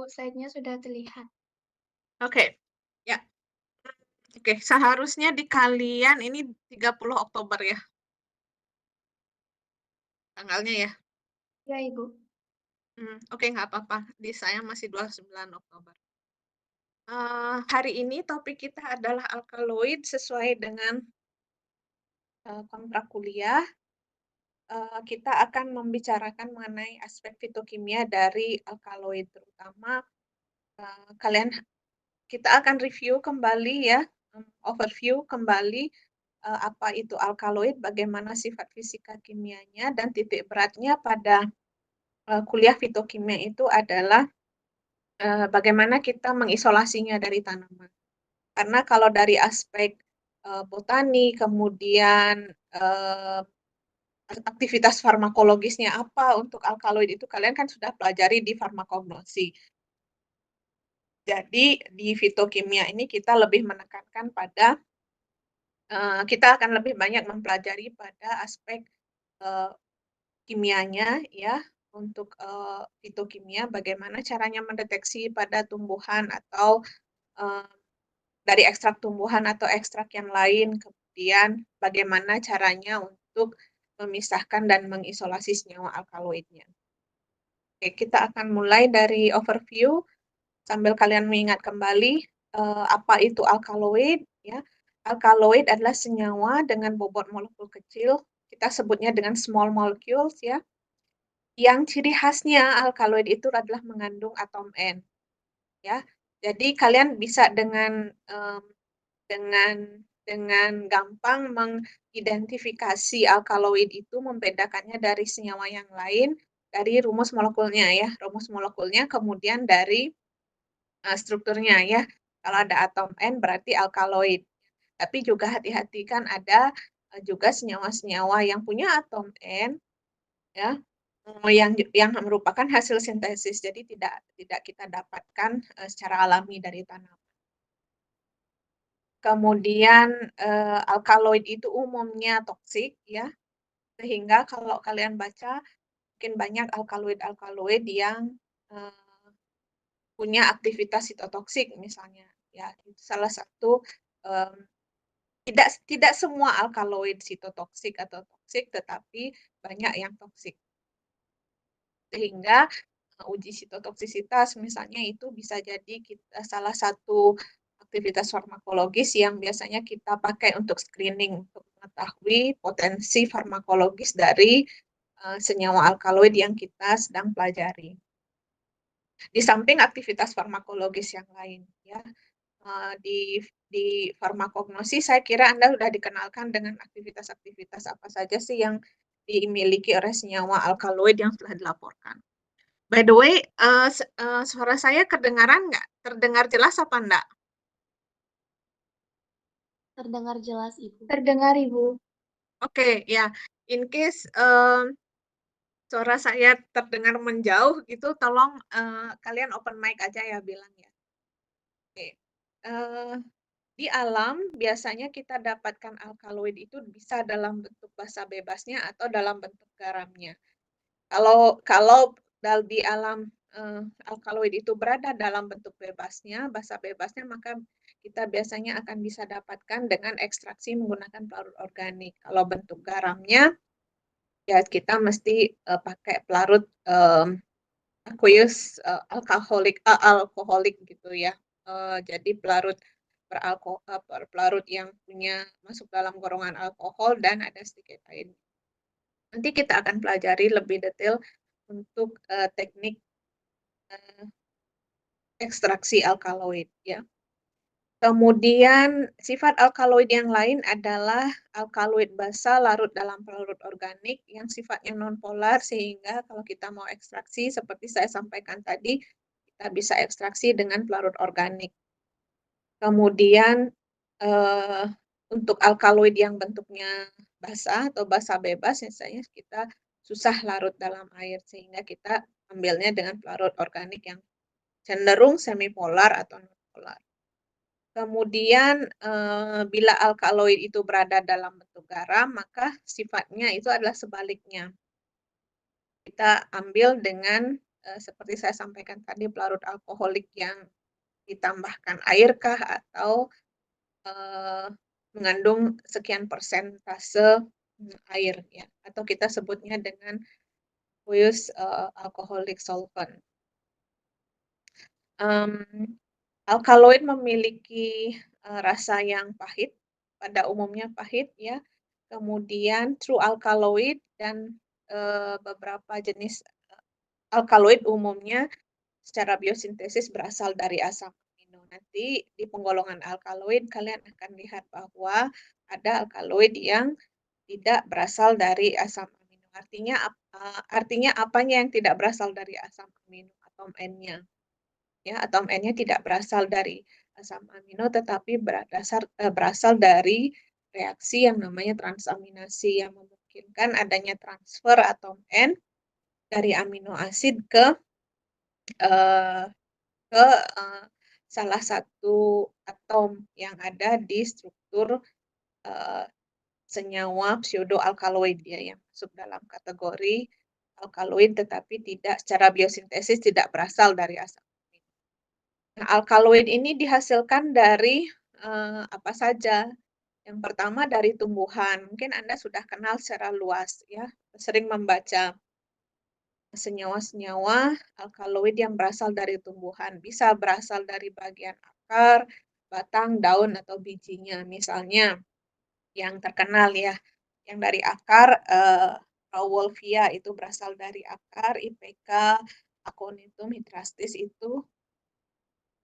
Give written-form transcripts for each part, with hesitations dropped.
slide-nya sudah terlihat. Oke, ya. Oke, seharusnya di kalian ini 30 Oktober ya, tanggalnya ya? Ya, Ibu. Oke, nggak apa-apa, di saya masih 29 Oktober. Hari ini topik kita adalah alkaloid sesuai dengan, kontrak kuliah. Kita akan membicarakan mengenai aspek fitokimia dari alkaloid, terutama, kalian kita akan review kembali ya, overview kembali, apa itu alkaloid, bagaimana sifat fisika kimianya, dan titik beratnya pada, kuliah fitokimia itu adalah, bagaimana kita mengisolasinya dari tanaman. Karena kalau dari aspek, botani, kemudian, aktivitas farmakologisnya apa untuk alkaloid itu kalian kan sudah pelajari di farmakognosi. Jadi di fitokimia ini kita lebih menekankan pada, kita akan lebih banyak mempelajari pada aspek, eee, kimianya ya, untuk, fitokimia bagaimana caranya mendeteksi pada tumbuhan atau, eee, dari ekstrak tumbuhan atau ekstrak yang lain, kemudian bagaimana caranya untuk memisahkan dan mengisolasi senyawa alkaloidnya. Oke, kita akan mulai dari overview sambil kalian mengingat kembali, apa itu alkaloid ya. Alkaloid adalah senyawa dengan bobot molekul kecil, kita sebutnya dengan small molecules ya, yang ciri khasnya alkaloid itu adalah mengandung atom N ya. Jadi kalian bisa dengan dengan gampang mengidentifikasi alkaloid itu, membedakannya dari senyawa yang lain, dari rumus molekulnya ya, rumus molekulnya kemudian dari, strukturnya ya. Kalau ada atom N berarti alkaloid. Tapi juga hati-hati kan ada, juga senyawa-senyawa yang punya atom N ya, yang merupakan hasil sintesis. Jadi tidak tidak kita dapatkan, secara alami dari tanaman. Kemudian, alkaloid itu umumnya toksik ya, sehingga kalau kalian baca mungkin banyak alkaloid-alkaloid yang, eee, punya aktivitas sitotoksik misalnya ya, itu salah satu, mmm, tidak tidak semua alkaloid sitotoksik atau toksik, tetapi banyak yang toksik. Sehingga, uji sitotoksisitas misalnya itu bisa jadi salah satu aktivitas farmakologis yang biasanya kita pakai untuk screening, untuk mengetahui potensi farmakologis dari, senyawa alkaloid yang kita sedang pelajari. Di samping aktivitas farmakologis yang lain ya, di farmakognosi saya kira Anda sudah dikenalkan dengan aktivitas-aktivitas apa saja sih yang dimiliki oleh senyawa alkaloid yang telah dilaporkan. By the way, suara saya kedengaran nggak? Terdengar jelas apa enggak? Terdengar jelas, Ibu. Terdengar, Ibu. Oke, ya. In case, suara saya terdengar menjauh gitu, tolong, kalian open mic aja ya bilang ya. Oke, di alam biasanya kita dapatkan alkaloid itu bisa dalam bentuk basa bebasnya atau dalam bentuk garamnya. Kalau kalau di alam, alkaloid itu berada dalam bentuk bebasnya, basa bebasnya, maka kita biasanya akan bisa dapatkan dengan ekstraksi menggunakan pelarut organik. Kalau bentuk garamnya, ya kita mesti, pakai pelarut, aqueous, alkoholik gitu ya. Jadi pelarut yang punya masuk dalam golongan alkohol dan ada sedikit air. Nanti kita akan pelajari lebih detail untuk, teknik, eee, ekstraksi alkaloid ya. Kemudian sifat alkaloid yang lain adalah alkaloid basa larut dalam pelarut organik yang sifatnya nonpolar, sehingga kalau kita mau ekstraksi seperti saya sampaikan tadi, kita bisa ekstraksi dengan pelarut organik. Kemudian, eee, untuk alkaloid yang bentuknya basah atau basa bebas misalnya kita susah larut dalam air, sehingga kita ambilnya dengan pelarut organik yang cenderung semipolar atau nonpolar. Kemudian, bila alkaloid itu berada dalam bentuk garam, maka sifatnya itu adalah sebaliknya. Kita ambil dengan, seperti saya sampaikan tadi pelarut alkoholik yang ditambahkan air kah atau, eee, mengandung sekian persentase, air ya, atau kita sebutnya dengan Whey's, alcoholic solvent. Mmm, Alkaloid memiliki, rasa yang pahit, pada umumnya pahit ya, kemudian true alkaloid dan, beberapa jenis, alkaloid umumnya secara biosintesis berasal dari asam amino. Nanti di penggolongan alkaloid kalian akan lihat bahwa ada alkaloid yang tidak berasal dari asam amino. Artinya apanya yang tidak berasal dari asam amino? Atom N-nya. Ya, atom N-nya tidak berasal dari asam amino tetapi berasal dari reaksi yang namanya transaminasi yang memungkinkan adanya transfer atom N dari amino asid eee, ke, salah satu atom yang ada di struktur, eee, senyawa pseudoalkaloid ya yang masuk dalam kategori alkaloid tetapi tidak secara biosintesis tidak berasal dari asam amino. Nah, alkaloid ini dihasilkan dari, apa saja? Yang pertama dari tumbuhan, mungkin Anda sudah kenal secara luas ya, sering membaca senyawa-senyawa alkaloid yang berasal dari tumbuhan, bisa berasal dari bagian akar, batang, daun, atau bijinya. Misalnya yang terkenal ya, yang dari akar, Rauwolfia itu berasal dari akar, IPK, Aconitum hydrastis itu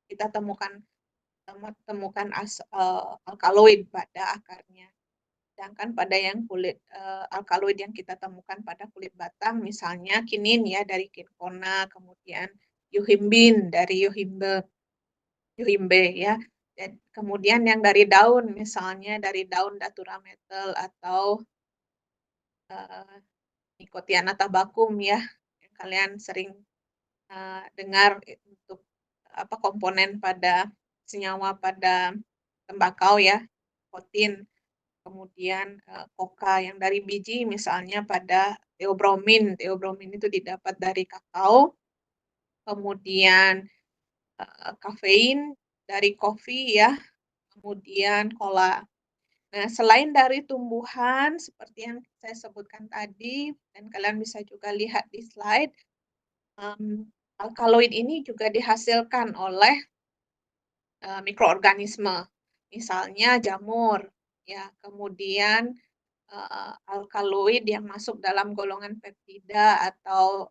kita temukan alkaloid pada akarnya. Sedangkan pada yang alkaloid yang kita temukan pada kulit batang misalnya kinin ya dari kinkona, kemudian yohimbin dari yohimbe ya, dan kemudian yang dari daun misalnya dari daun Datura metal atau, eee, Nicotiana tabacum ya, yang kalian sering, dengar untuk komponen pada senyawa pada tembakau ya, nikotin. Kemudian, koka yang dari biji misalnya pada theobromine, theobromine itu didapat dari kakao, kemudian, kafein dari kopi ya, kemudian cola. Nah, selain dari tumbuhan seperti yang saya sebutkan tadi dan kalian bisa juga lihat di slide, alkaloid ini juga dihasilkan oleh, mikroorganisme, misalnya jamur ya, kemudian alkaloid yang masuk dalam golongan peptida atau,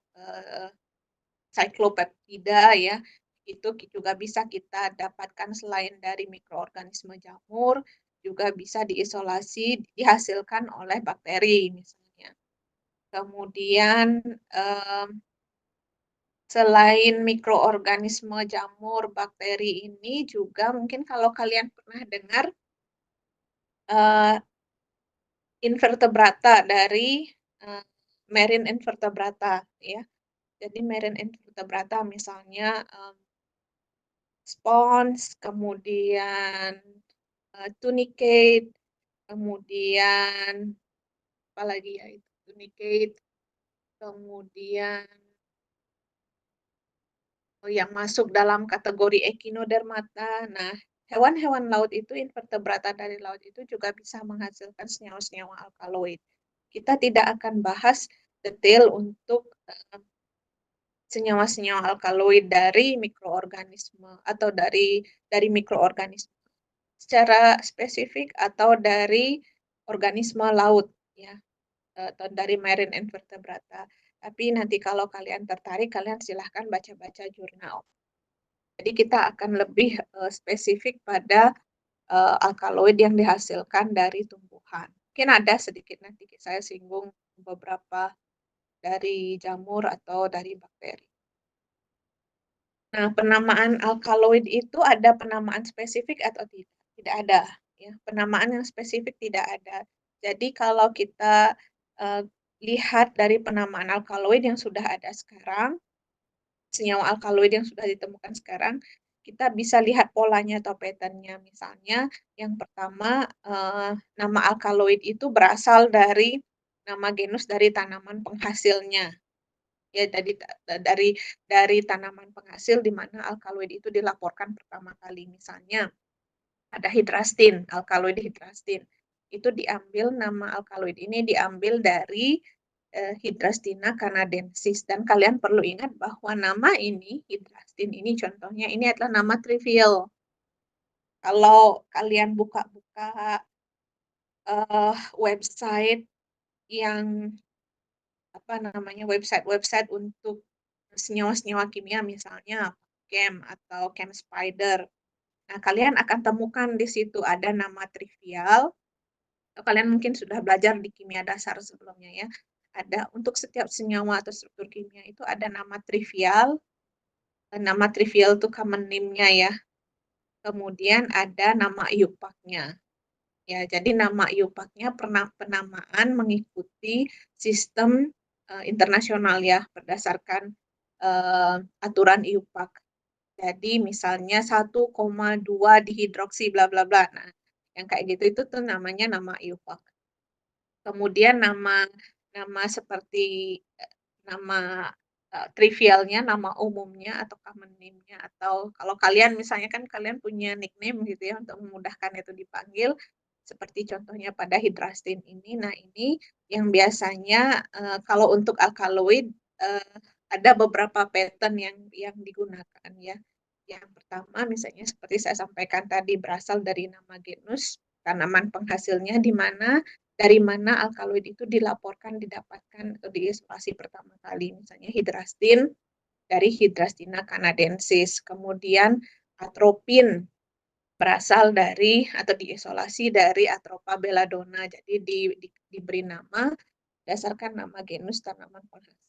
cyclopeptida ya, itu juga bisa kita dapatkan selain dari mikroorganisme jamur, juga bisa diisolasi dihasilkan oleh bakteri misalnya. Kemudian, selain mikroorganisme jamur, bakteri ini juga mungkin kalau kalian pernah dengar, eee invertebrata dari, marine invertebrata ya. Jadi marine invertebrata misalnya, spons, kemudian, tunicate, kemudian apalagi ya itu, tunicate, kemudian yang masuk dalam kategori Echinodermata. Nah, hewan-hewan laut itu, invertebrata dari laut itu juga bisa menghasilkan senyawa-senyawa alkaloid. Kita tidak akan bahas detail untuk, senyawa-senyawa alkaloid dari mikroorganisme atau dari mikroorganisme secara spesifik atau dari organisme laut ya, atau dari marine invertebrata. Tapi nanti kalau kalian tertarik, kalian silahkan baca-baca jurnal. Jadi kita akan lebih, spesifik pada, alkaloid yang dihasilkan dari tumbuhan. Mungkin ada sedikit nanti saya singgung beberapa dari jamur atau dari bakteri. Nah, penamaan alkaloid itu ada penamaan spesifik atau tidak? Tidak ada, ya. Penamaan yang spesifik tidak ada. Jadi kalau kita, eee, lihat dari penamaan alkaloid yang sudah ada sekarang, senyawa alkaloid yang sudah ditemukan sekarang, kita bisa lihat polanya atau pattern-nya. Misalnya yang pertama, nama alkaloid itu berasal dari nama genus dari tanaman penghasilnya. ya dari tanaman penghasil di mana alkaloid itu dilaporkan pertama kali. Misalnya ada hidrastin, alkaloid hidrastin. Itu diambil nama alkaloid ini diambil dari Hydrastina canadensis, dan kalian perlu ingat bahwa nama ini hidrastin ini contohnya ini adalah nama trivial. Kalau kalian buka-buka website yang apa namanya website untuk senyawa-senyawa kimia misalnya Chem atau Chem Spider. Nah, kalian akan temukan di situ ada nama trivial. Kalian mungkin sudah belajar di kimia dasar sebelumnya ya. Ada untuk setiap senyawa atau struktur kimia itu ada nama trivial. Nama trivial itu common name-nya ya. Kemudian ada nama IUPAC-nya. Ya, jadi nama IUPAC-nya penamaan mengikuti sistem internasional ya, berdasarkan aturan IUPAC. Jadi misalnya 1,2 dihidroksi bla bla bla. Nah, yang kayak gitu itu tuh namanya nama IUPAC. Kemudian nama seperti nama trivialnya, nama umumnya atau common name-nya, atau kalau kalian misalnya kan kalian punya nickname gitu ya untuk memudahkan itu dipanggil, seperti contohnya pada hidrastin ini. Nah, ini yang biasanya kalau untuk alkaloid ada beberapa pattern yang digunakan ya. Yang pertama misalnya seperti saya sampaikan tadi berasal dari nama genus tanaman penghasilnya dari mana alkaloid itu dilaporkan didapatkan atau diisolasi pertama kali. Misalnya hidrastin dari Hydrastina canadensis. Kemudian atropin berasal dari atau diisolasi dari Atropa belladonna. Jadi diberi nama berdasarkan nama genus tanaman penghasil.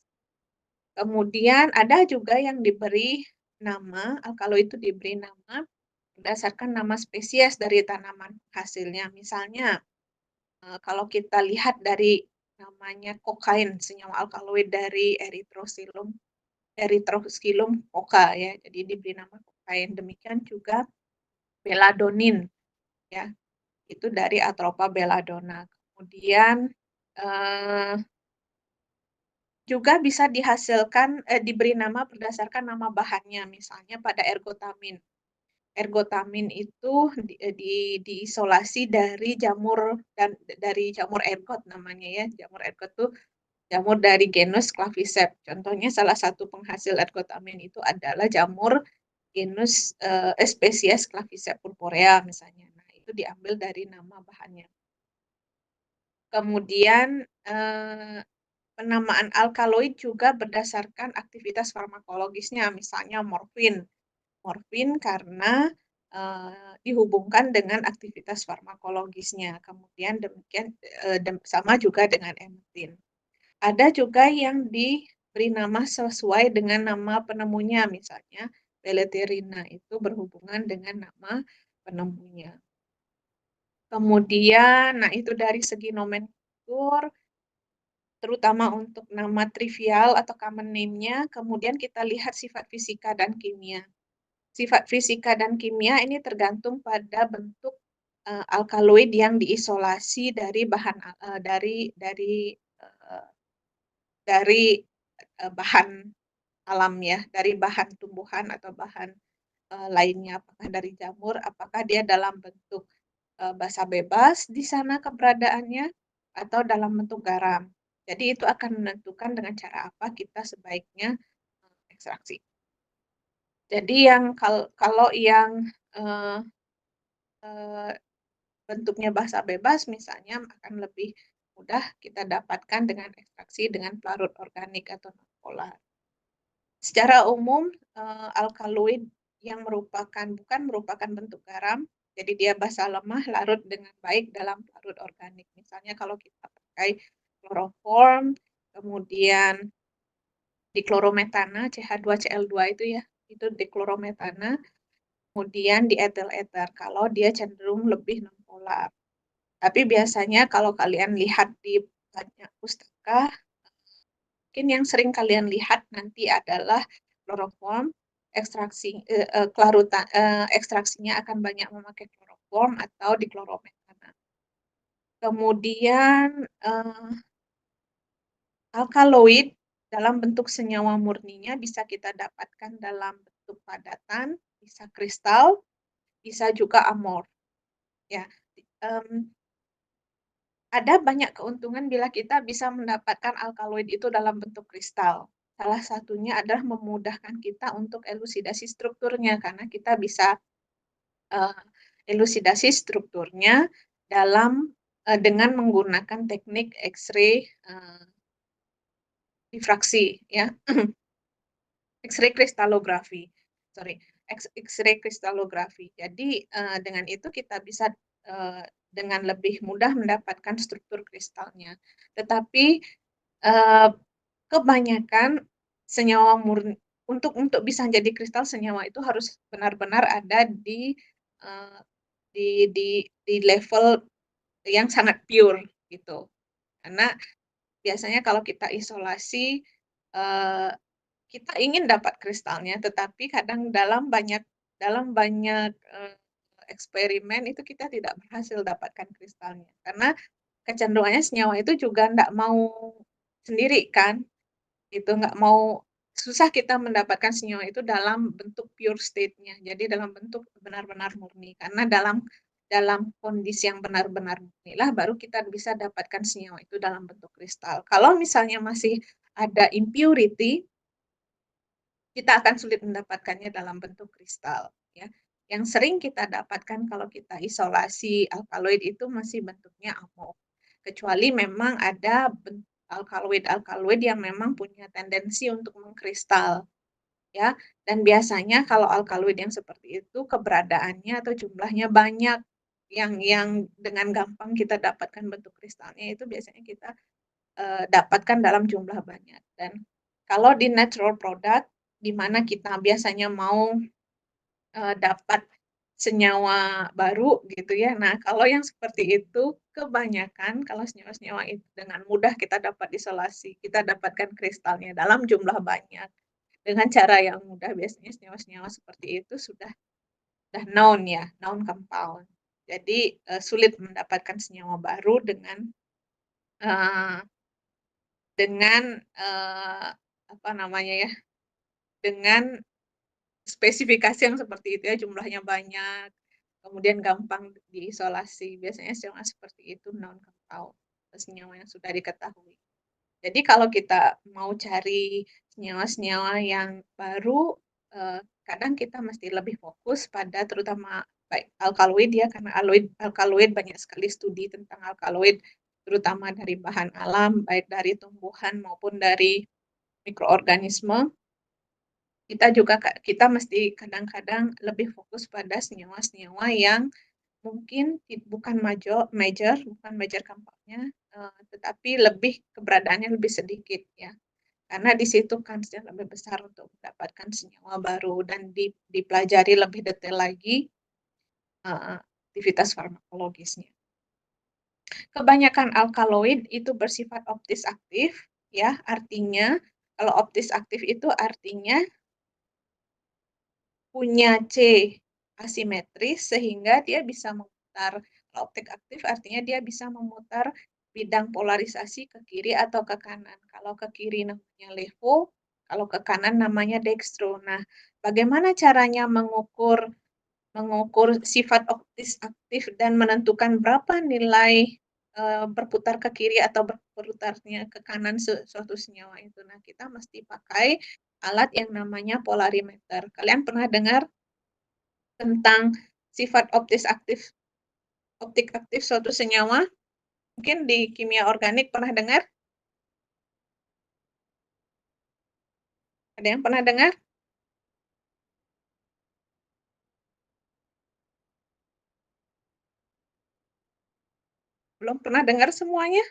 Kemudian ada juga yang diberi nama, alkaloid itu diberi nama berdasarkan nama spesies dari tanaman hasilnya. Misalnya, kalau kita lihat dari namanya kokain, senyawa alkaloid dari Erythroscilum coca ya. Jadi diberi nama kokain. Demikian juga belladonnin ya. Itu dari Atropa belladonna. Kemudian juga bisa diberi nama berdasarkan nama bahannya, misalnya pada ergotamin. Ergotamin itu diisolasi dari jamur ergot namanya ya. Jamur ergot itu jamur dari genus Claviceps. Contohnya salah satu penghasil ergotamin itu adalah jamur genus spesies Claviceps purpurea misalnya. Nah, itu diambil dari nama bahannya. Kemudian penamaan alkaloid juga berdasarkan aktivitas farmakologisnya, misalnya morfin. Morfin karena dihubungkan dengan aktivitas farmakologisnya. Kemudian demikian sama juga dengan emetin. Ada juga yang diberi nama sesuai dengan nama penemunya, misalnya Beletirina itu berhubungan dengan nama penemunya. Kemudian, nah itu dari segi nomenklatur, terutama untuk nama trivial atau common name-nya, kemudian kita lihat sifat fisika dan kimia. Sifat fisika dan kimia ini tergantung pada bentuk alkaloid yang diisolasi dari bahan bahan alam ya, dari bahan tumbuhan atau bahan lainnya, apakah dari jamur, apakah dia dalam bentuk basa bebas di sana keberadaannya atau dalam bentuk garam. Jadi itu akan menentukan dengan cara apa kita sebaiknya ekstraksi. Jadi kalau yang bentuknya basa bebas misalnya akan lebih mudah kita dapatkan dengan ekstraksi dengan pelarut organik atau non-polar. Secara umum alkaloid yang bukan merupakan bentuk garam, jadi dia basa lemah larut dengan baik dalam pelarut organik. Misalnya kalau kita pakai kloroform, kemudian diklorometana, CH2Cl2 itu ya, itu diklorometana, kemudian di etil ether kalau dia cenderung lebih non-polar. Tapi biasanya kalau kalian lihat di banyak pustaka, mungkin yang sering kalian lihat nanti adalah kloroform, ekstraksinya akan banyak memakai kloroform atau diklorometana. Kemudian alkaloid dalam bentuk senyawa murninya bisa kita dapatkan dalam bentuk padatan, bisa kristal, bisa juga amorf, ya. Ada banyak keuntungan bila kita bisa mendapatkan alkaloid itu dalam bentuk kristal. Salah satunya adalah memudahkan kita untuk elusidasi strukturnya, karena kita bisa elusidasi strukturnya dengan menggunakan teknik X-ray difraksi, ya. X-ray kristalografi, sorry, X-ray kristalografi. Jadi dengan itu kita bisa dengan lebih mudah mendapatkan struktur kristalnya. Tetapi kebanyakan senyawa murni untuk bisa jadi kristal, senyawa itu harus benar-benar ada di level yang sangat pure gitu. Karena biasanya kalau kita isolasi, kita ingin dapat kristalnya, tetapi kadang dalam banyak eksperimen itu kita tidak berhasil dapatkan kristalnya. Karena kecenderungannya senyawa itu juga nggak mau sendiri kan, gitu, nggak mau, susah kita mendapatkan senyawa itu dalam bentuk pure state-nya, jadi dalam bentuk benar-benar murni. Karena dalam kondisi yang benar-benar murnilah baru kita bisa dapatkan senyawa itu dalam bentuk kristal. Kalau misalnya masih ada impurity, kita akan sulit mendapatkannya dalam bentuk kristal, ya. Yang sering kita dapatkan kalau kita isolasi alkaloid itu masih bentuknya amorf. Kecuali memang ada alkaloid yang memang punya tendensi untuk mengkristal, ya. Dan biasanya kalau alkaloid yang seperti itu keberadaannya atau jumlahnya banyak, yang dengan gampang kita dapatkan bentuk kristalnya itu biasanya kita dapatkan dalam jumlah banyak. Dan kalau di natural product, di mana kita biasanya mau dapat senyawa baru gitu ya. Nah, kalau yang seperti itu kebanyakan kalau senyawa-senyawa itu dengan mudah kita dapat isolasi, kita dapatkan kristalnya dalam jumlah banyak dengan cara yang mudah. Biasanya senyawa-senyawa seperti itu sudah known ya, known compound. Jadi sulit mendapatkan senyawa baru dengan apa namanya ya, dengan spesifikasi yang seperti itu ya, jumlahnya banyak, kemudian gampang diisolasi. Biasanya senyawa seperti itu non-compound, senyawa yang sudah diketahui. Jadi kalau kita mau cari senyawa-senyawa yang baru, kadang kita mesti lebih fokus pada terutama baik alkaloid ya, karena alkaloid banyak sekali studi tentang alkaloid, terutama dari bahan alam, baik dari tumbuhan maupun dari mikroorganisme. Kita mesti kadang-kadang lebih fokus pada senyawa-senyawa yang mungkin bukan major compound-nya, tetapi keberadaannya lebih sedikit ya. Karena di situ kansnya lebih besar untuk mendapatkan senyawa baru dan dipelajari lebih detail lagi aktivitas farmakologisnya. Kebanyakan alkaloid itu bersifat optis aktif, ya, artinya kalau optis aktif itu artinya punya C asimetris sehingga dia bisa memutar. Kalau optik aktif artinya dia bisa memutar bidang polarisasi ke kiri atau ke kanan. Kalau ke kiri namanya levo, kalau ke kanan namanya dextro. Nah, bagaimana caranya mengukur sifat optis aktif dan menentukan berapa nilai berputar ke kiri atau berputarnya ke kanan suatu senyawa itu? Nah, kita mesti pakai alat yang namanya polarimeter. Kalian pernah dengar tentang sifat optik aktif suatu senyawa? Mungkin di kimia organik pernah dengar? Ada yang pernah dengar? Belum pernah dengar semuanya?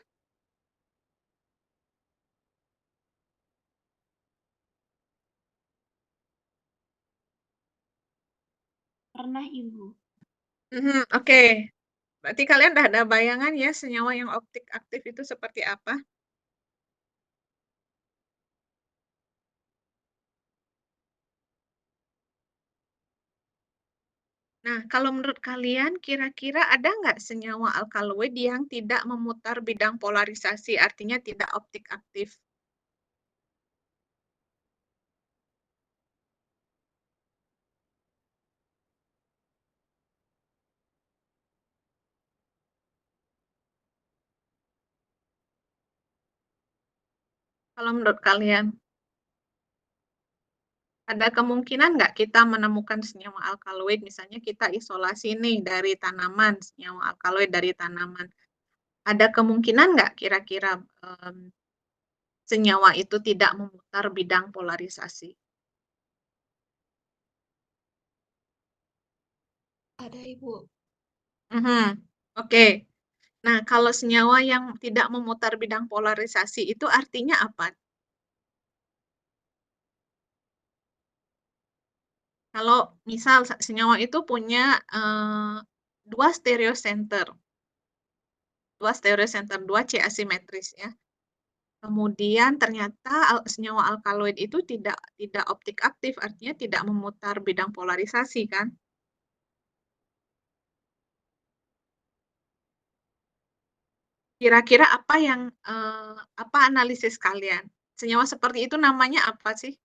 Pernah, Ibu. Oke. Berarti kalian udah ada bayangan ya senyawa yang optik aktif itu seperti apa? Nah, kalau menurut kalian kira-kira ada nggak senyawa alkaloid yang tidak memutar bidang polarisasi, artinya tidak optik aktif? Kalau menurut kalian, ada kemungkinan nggak kita menemukan senyawa alkaloid, misalnya kita isolasi nih dari tanaman, senyawa alkaloid dari tanaman. Ada kemungkinan nggak kira-kira senyawa itu tidak memutar bidang polarisasi? Ada, Ibu. Mhm, oke. Nah, kalau senyawa yang tidak memutar bidang polarisasi itu artinya apa? Kalau misal senyawa itu punya, 2 stereocenter, 2 C asimetris ya. Kemudian ternyata senyawa alkaloid itu tidak optik aktif, artinya tidak memutar bidang polarisasi kan? Kira-kira apa analisis kalian? Senyawa seperti itu namanya apa sih?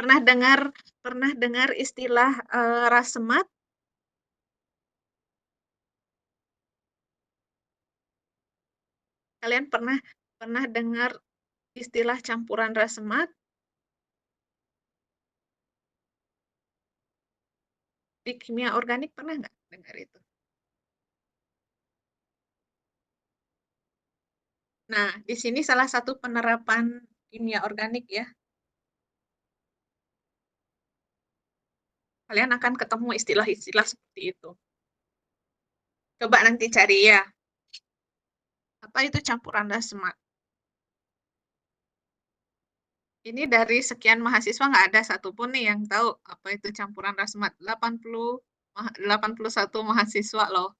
Pernah dengar istilah, rasemat? Kalian pernah pernah dengar istilah campuran rasemat? Di kimia organik pernah nggak dengar itu? Nah, di sini salah satu penerapan kimia organik ya, kalian akan ketemu istilah-istilah seperti itu. Coba nanti cari ya, apa itu campuran rasemat? Ini dari sekian mahasiswa nggak ada satupun nih yang tahu apa itu campuran rasemat. 81 mahasiswa loh.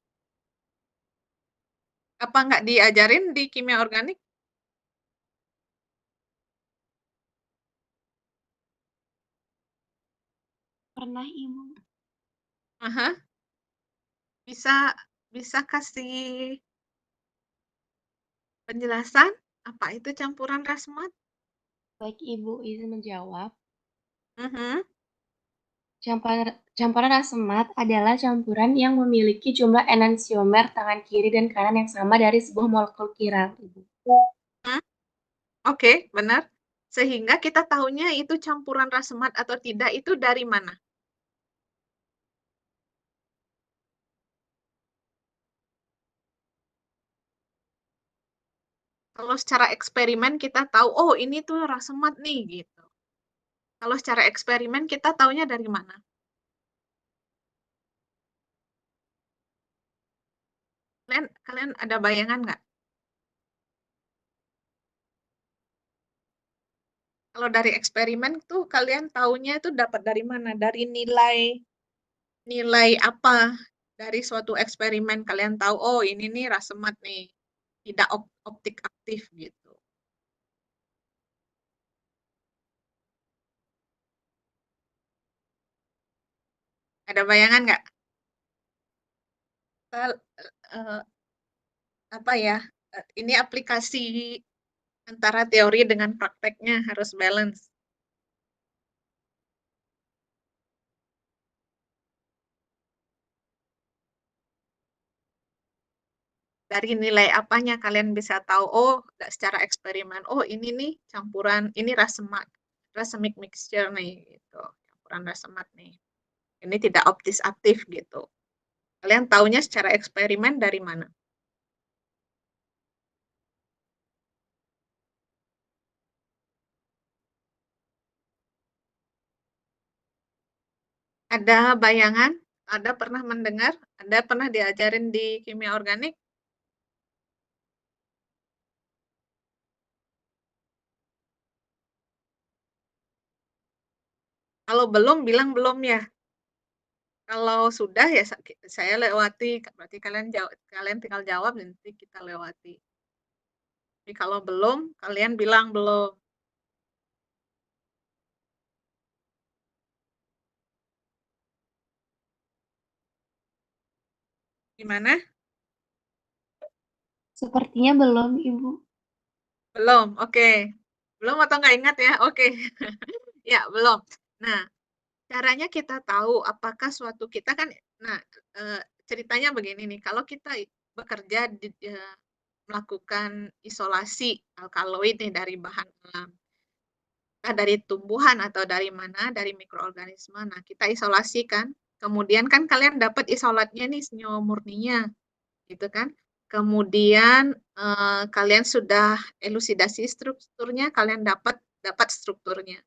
Apa nggak diajarin di kimia organik? Pernah, Ibu. Aha, bisa bisa kasih penjelasan apa itu campuran rasemat? Baik, Ibu izin menjawab. Mhm. Campuran rasemat adalah campuran yang memiliki jumlah enantiomer tangan kiri dan kanan yang sama dari sebuah molekul kiral, Ibu. Hmm, oke, benar. Sehingga kita tahunya itu campuran rasemat atau tidak itu dari mana? Kalau secara eksperimen kita tahu, oh ini tuh rasemat nih gitu. Kalau secara eksperimen kita taunya dari mana? Kalian ada bayangan nggak? Kalau dari eksperimen tuh kalian taunya itu dapat dari mana? Dari nilai nilai apa? Dari suatu eksperimen kalian tahu, oh ini nih rasemat nih, tidak optik aktif gitu. Ada bayangan nggak? Kita, eh, apa ya? Ini aplikasi antara teori dengan prakteknya harus balance. Dari nilai apanya kalian bisa tahu, oh secara eksperimen, oh ini nih campuran, ini rasemat, racemic mixture nih, gitu. Campuran rasemat nih. Ini tidak optis aktif gitu. Kalian taunya secara eksperimen dari mana? Ada bayangan? Ada pernah mendengar? Ada pernah diajarin di kimia organik? Kalau belum, bilang belum ya. Kalau sudah ya saya lewati, berarti kalian tinggal jawab nanti kita lewati. Tapi kalau belum, kalian bilang belum. Gimana? Sepertinya belum, Ibu. Belum, oke. Belum atau nggak ingat ya? Oke. Ya, belum. Nah, caranya kita tahu apakah suatu kita kan, nah ceritanya begini nih, kalau kita bekerja melakukan isolasi alkaloid nih dari bahan alam, dari tumbuhan atau dari mana, dari mikroorganisme. Nah, kita isolasikan. Kemudian kan kalian dapat isolatnya nih, senyawa murninya, gitu kan. Kemudian kalian sudah elusidasi strukturnya, kalian dapat strukturnya.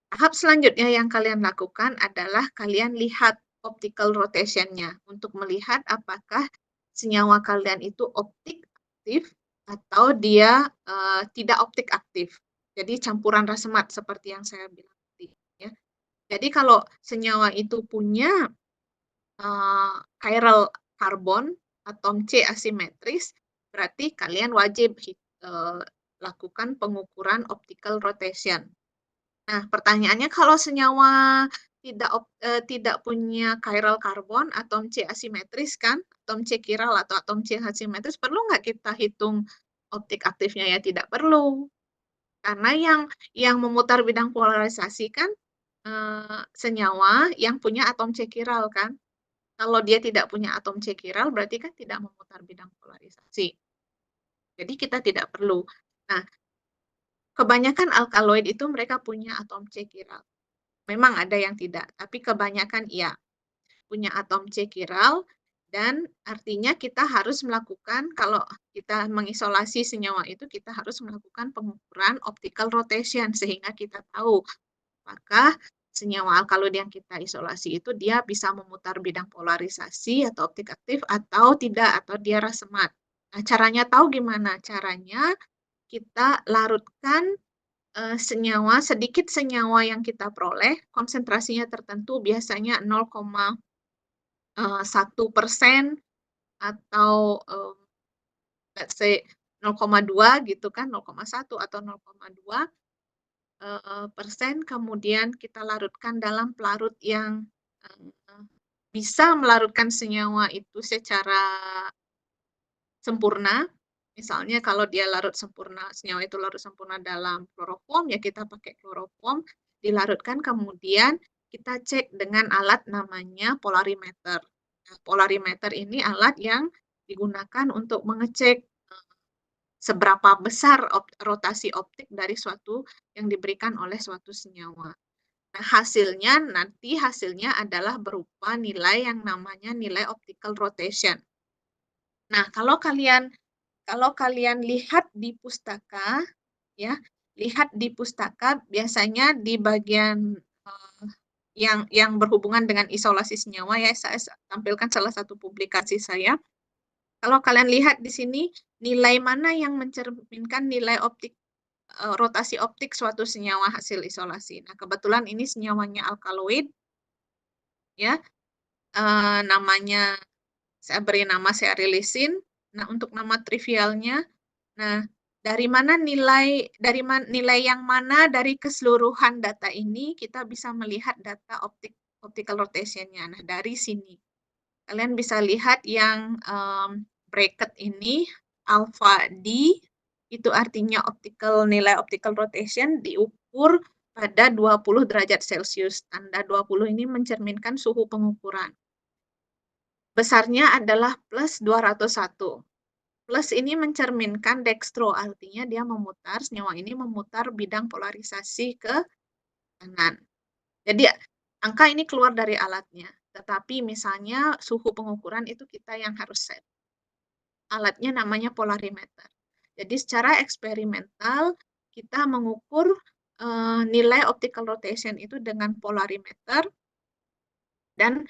Tahap selanjutnya yang kalian lakukan adalah kalian lihat optical rotation-nya untuk melihat apakah senyawa kalian itu optik aktif atau dia tidak optik aktif. Jadi campuran rasemat seperti yang saya bilang tadi. Ya. Jadi kalau senyawa itu punya chiral karbon, atom C asimetris, berarti kalian wajib lakukan pengukuran optical rotation. Nah, pertanyaannya kalau senyawa tidak punya chiral karbon, atom C asimetris kan, atom C chiral atau atom C asimetris, perlu nggak kita hitung optik aktifnya? Ya tidak perlu. Karena yang memutar bidang polarisasi kan senyawa yang punya atom C chiral kan. Kalau dia tidak punya atom C chiral berarti kan tidak memutar bidang polarisasi. Jadi kita tidak perlu. Nah, kebanyakan alkaloid itu mereka punya atom C chiral. Memang ada yang tidak, tapi kebanyakan iya punya atom C chiral, dan artinya kita harus melakukan, kalau kita mengisolasi senyawa itu, kita harus melakukan pengukuran optical rotation sehingga kita tahu apakah senyawa alkaloid yang kita isolasi itu dia bisa memutar bidang polarisasi atau optik aktif atau tidak, atau dia rasemat. Nah, caranya tahu gimana? Caranya kita larutkan sedikit senyawa yang kita peroleh, konsentrasinya tertentu, biasanya 0,1% atau let's say 0,2 gitu kan, 0,1 atau 0,2 persen, kemudian kita larutkan dalam pelarut yang bisa melarutkan senyawa itu secara sempurna. Misalnya kalau dia larut sempurna, senyawa itu larut sempurna dalam kloroform, ya kita pakai kloroform, dilarutkan, kemudian kita cek dengan alat namanya polarimeter. Nah, polarimeter ini alat yang digunakan untuk mengecek seberapa besar rotasi optik dari suatu yang diberikan oleh suatu senyawa. Nah, hasilnya adalah berupa nilai yang namanya nilai optical rotation. Nah, kalau kalian lihat di pustaka, ya, lihat di pustaka biasanya di bagian yang berhubungan dengan isolasi senyawa, ya, saya tampilkan salah satu publikasi saya. Kalau kalian lihat di sini, nilai mana yang mencerminkan nilai optik rotasi optik suatu senyawa hasil isolasi. Nah, kebetulan ini senyawanya alkaloid, ya, namanya saya beri nama serilisin. Nah, untuk nama trivialnya, nah, dari nilai yang mana dari keseluruhan data ini kita bisa melihat data optical rotation-nya. Nah, dari sini kalian bisa lihat yang bracket ini alpha D, itu artinya nilai optical rotation diukur pada 20 derajat Celcius. Tanda 20 ini mencerminkan suhu pengukuran. Besarnya adalah plus 201. Plus ini mencerminkan dextro, artinya dia senyawa ini memutar bidang polarisasi ke kanan. Jadi angka ini keluar dari alatnya, tetapi misalnya suhu pengukuran itu kita yang harus set. Alatnya namanya polarimeter. Jadi secara eksperimental kita mengukur nilai optical rotation itu dengan polarimeter, dan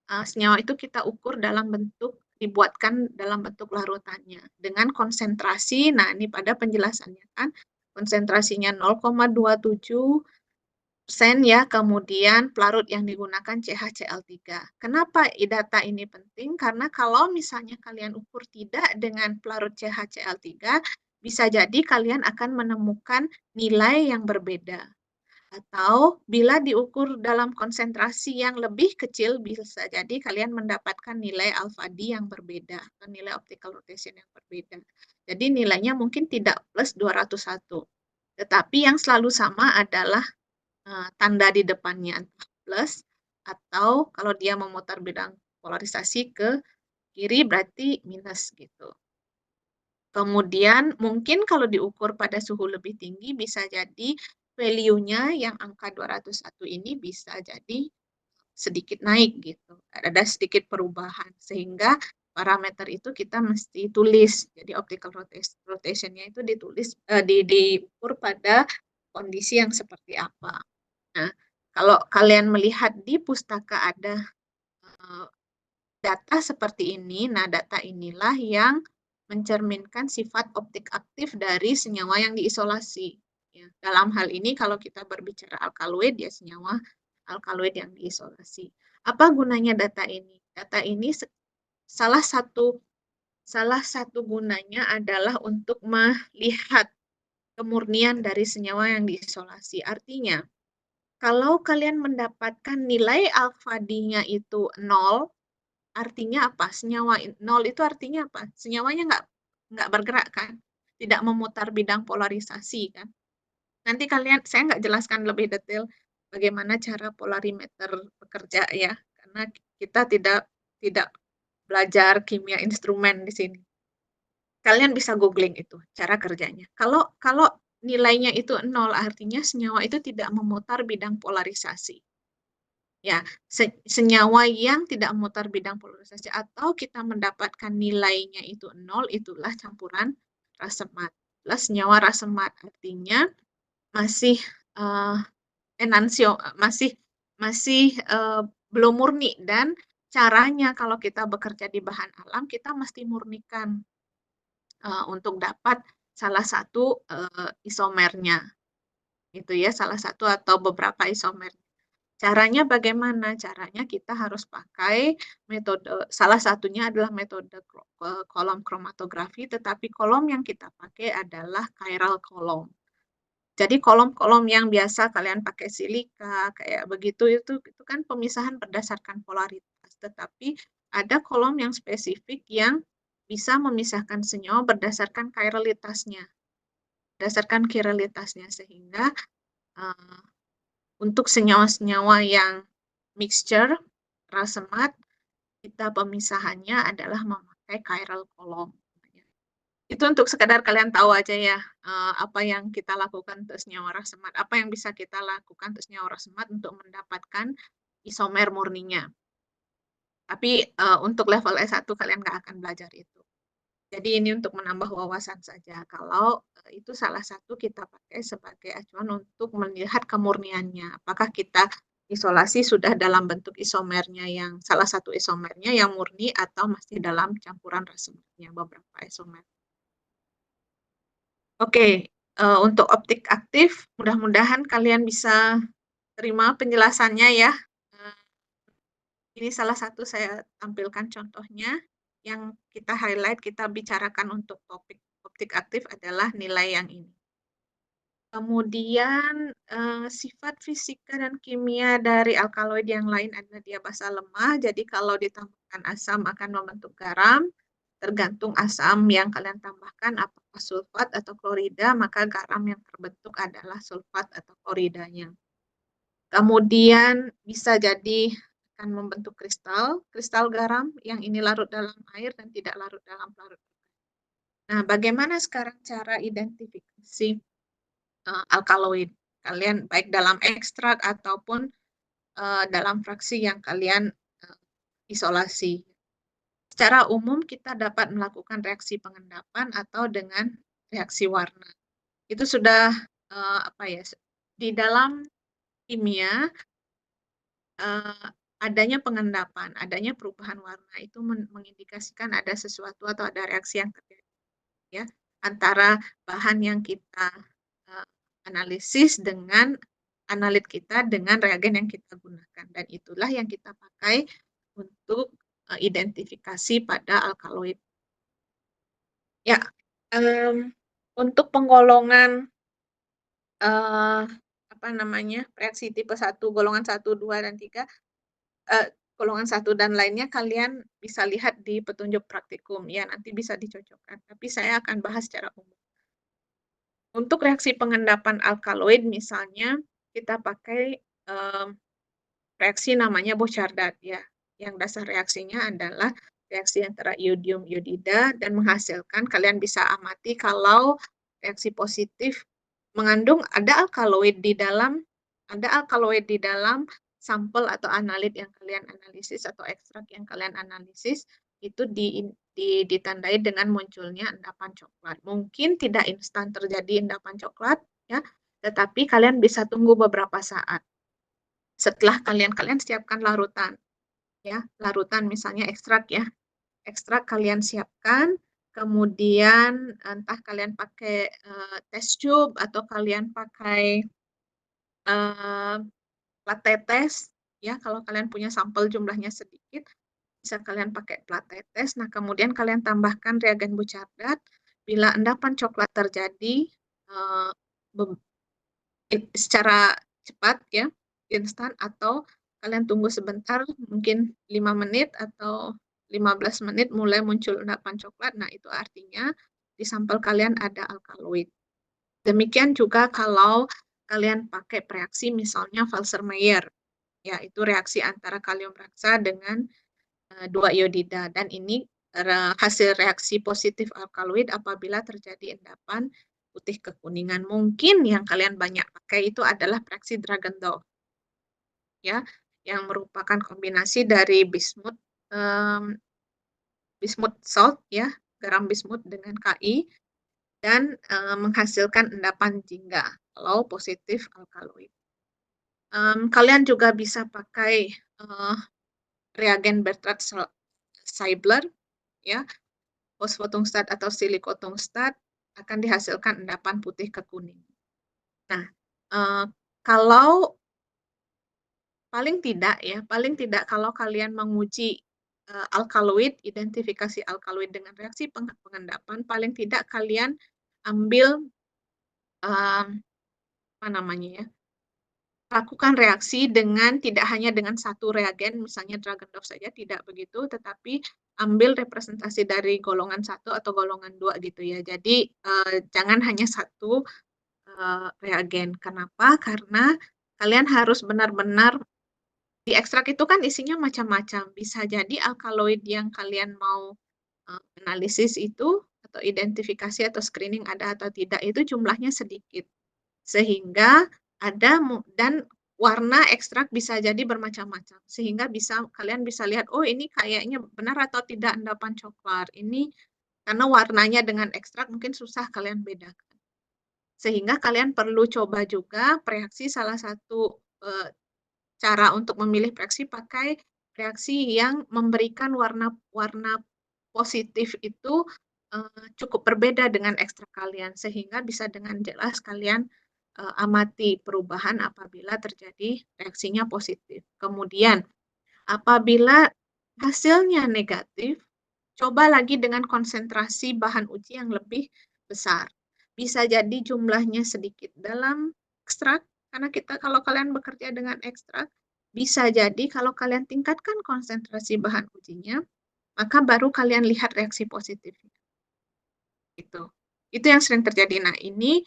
senyawa itu kita ukur dibuatkan dalam bentuk larutannya dengan konsentrasi. Nah, ini pada penjelasannya kan konsentrasinya 0,27 ya, kemudian pelarut yang digunakan CHCl3. Kenapa data ini penting? Karena kalau misalnya kalian ukur tidak dengan pelarut CHCl3, bisa jadi kalian akan menemukan nilai yang berbeda. Atau bila diukur dalam konsentrasi yang lebih kecil, bisa jadi kalian mendapatkan nilai alpha D yang berbeda, atau nilai optical rotation yang berbeda. Jadi nilainya mungkin tidak plus 201. Tetapi yang selalu sama adalah tanda di depannya, entah plus, atau kalau dia memutar bidang polarisasi ke kiri berarti minus gitu. Kemudian mungkin kalau diukur pada suhu lebih tinggi bisa jadi value-nya yang angka 201 ini bisa jadi sedikit naik gitu. Ada sedikit perubahan sehingga parameter itu kita mesti tulis. Jadi optical rotation-nya itu diukur pada kondisi yang seperti apa. Nah, kalau kalian melihat di pustaka ada data seperti ini, nah data inilah yang mencerminkan sifat optik aktif dari senyawa yang diisolasi. Ya, dalam hal ini kalau kita berbicara alkaloid, ya senyawa alkaloid yang diisolasi. Apa gunanya data ini? Data ini salah satu gunanya adalah untuk melihat kemurnian dari senyawa yang diisolasi. Artinya, kalau kalian mendapatkan nilai alfa D-nya itu 0, artinya apa? Senyawa 0 itu artinya apa? Senyawanya nggak bergerak kan? Tidak memutar bidang polarisasi kan? Nanti saya nggak jelaskan lebih detail bagaimana cara polarimeter bekerja ya, karena kita tidak belajar kimia instrumen di sini. Kalian bisa googling itu cara kerjanya. Kalau nilainya itu 0, artinya senyawa itu tidak memutar bidang polarisasi. Ya, senyawa yang tidak memutar bidang polarisasi atau kita mendapatkan nilainya itu 0, itulah campuran rasemat. Plus senyawa rasemat artinya masih masih belum murni, dan caranya kalau kita bekerja di bahan alam kita mesti murnikan untuk dapat salah satu isomernya. Itu ya, salah satu atau beberapa isomer. Caranya bagaimana? Caranya kita harus pakai metode, salah satunya adalah metode kolom kromatografi, tetapi kolom yang kita pakai adalah chiral kolom. Jadi kolom-kolom yang biasa kalian pakai silika, kayak begitu, itu kan pemisahan berdasarkan polaritas. Tetapi ada kolom yang spesifik yang bisa memisahkan senyawa berdasarkan chiralitasnya. Sehingga untuk senyawa-senyawa yang mixture, rasemat, kita pemisahannya adalah memakai chiral kolom. Itu untuk sekadar kalian tahu aja ya, apa yang kita lakukan untuk senyawa rasemat, apa yang bisa kita lakukan untuk senyawa rasemat untuk mendapatkan isomer murninya. Tapi untuk level S1 kalian nggak akan belajar itu. Jadi ini untuk menambah wawasan saja. Kalau itu salah satu kita pakai sebagai acuan untuk melihat kemurniannya. Apakah kita isolasi sudah dalam bentuk isomernya yang salah satu isomernya yang murni atau masih dalam campuran rasematnya beberapa isomer. Oke, untuk optik aktif mudah-mudahan kalian bisa terima penjelasannya ya. Ini salah satu saya tampilkan contohnya. Yang kita highlight, kita bicarakan untuk topik optik aktif adalah nilai yang ini. Kemudian sifat fisika dan kimia dari alkaloid yang lain adalah dia basa lemah. Jadi kalau ditambahkan asam akan membentuk garam. Tergantung asam yang kalian tambahkan, apakah sulfat atau klorida, maka garam yang terbentuk adalah sulfat atau kloridanya. Kemudian bisa jadi akan membentuk kristal garam yang ini larut dalam air dan tidak larut dalam pelarut. Nah, bagaimana sekarang cara identifikasi alkaloid? Kalian baik dalam ekstrak ataupun dalam fraksi yang kalian isolasi. Secara umum kita dapat melakukan reaksi pengendapan atau dengan reaksi warna. Itu sudah di dalam kimia adanya pengendapan, adanya perubahan warna itu mengindikasikan ada sesuatu atau ada reaksi yang terjadi ya antara bahan yang kita analisis dengan analit kita dengan reagen yang kita gunakan, dan itulah yang kita pakai untuk identifikasi pada alkaloid. Ya, untuk penggolongan reaksi tipe 1, golongan 1, 2, dan 3, golongan 1 dan lainnya kalian bisa lihat di petunjuk praktikum, ya nanti bisa dicocokkan, tapi saya akan bahas secara umum. Untuk reaksi pengendapan alkaloid misalnya, kita pakai reaksi namanya Bouchardat, ya, yang dasar reaksinya adalah reaksi antara iodium iodida dan menghasilkan, kalian bisa amati kalau reaksi positif mengandung ada alkaloid di dalam sampel atau analit yang kalian analisis atau ekstrak yang kalian analisis, itu ditandai dengan munculnya endapan coklat. Mungkin tidak instan terjadi endapan coklat, ya, tetapi kalian bisa tunggu beberapa saat. Setelah kalian siapkan larutan, ya, larutan misalnya ekstrak, ya, ekstrak kalian siapkan, kemudian entah kalian pakai test tube atau kalian pakai plat tetes, ya, kalau kalian punya sampel jumlahnya sedikit, bisa kalian pakai plat tetes. Nah, kemudian kalian tambahkan reagen Bouchardat. Bila endapan coklat terjadi secara cepat, ya, instan, atau kalian tunggu sebentar, mungkin 5 menit atau 15 menit mulai muncul endapan coklat, nah itu artinya di sampel kalian ada alkaloid. Demikian juga kalau kalian pakai reaksi misalnya Falser-Mayer, ya, itu reaksi antara kalium raksa dengan 2 iodida, dan ini hasil reaksi positif alkaloid apabila terjadi endapan putih kekuningan. Mungkin yang kalian banyak pakai itu adalah reaksi Dragendorff, ya, yang merupakan kombinasi dari bismut salt, ya, garam bismut dengan Ki, dan menghasilkan endapan jingga kalau positif alkaloid. Kalian juga bisa pakai reagen Bertrand Seibler, ya, fosfotungstat atau silikotungstat, akan dihasilkan endapan putih kekuningan. Nah, kalau paling tidak kalau kalian menguji alkaloid, identifikasi alkaloid dengan reaksi pengendapan, paling tidak kalian ambil lakukan reaksi dengan tidak hanya dengan satu reagen, misalnya Dragendorff saja, tidak begitu, tetapi ambil representasi dari golongan 1 atau golongan 2 gitu, ya. Jadi jangan hanya satu reagen. Kenapa? Karena kalian harus benar-benar, di ekstrak itu kan isinya macam-macam. Bisa jadi alkaloid yang kalian mau analisis itu atau identifikasi atau screening ada atau tidak itu jumlahnya sedikit. Sehingga dan warna ekstrak bisa jadi bermacam-macam. Sehingga kalian bisa lihat, oh ini kayaknya benar atau tidak endapan coklat. Ini karena warnanya dengan ekstrak mungkin susah kalian bedakan. Sehingga kalian perlu coba juga reaksi, salah satu cara untuk memilih reaksi pakai reaksi yang memberikan warna positif itu cukup berbeda dengan ekstrak kalian, sehingga bisa dengan jelas kalian amati perubahan apabila terjadi reaksinya positif. Kemudian apabila hasilnya negatif, coba lagi dengan konsentrasi bahan uji yang lebih besar. Bisa jadi jumlahnya sedikit dalam ekstrak, karena kalau kalian bekerja dengan ekstrak, bisa jadi kalau kalian tingkatkan konsentrasi bahan ujinya, maka baru kalian lihat reaksi positifnya. Itu yang sering terjadi. Nah, ini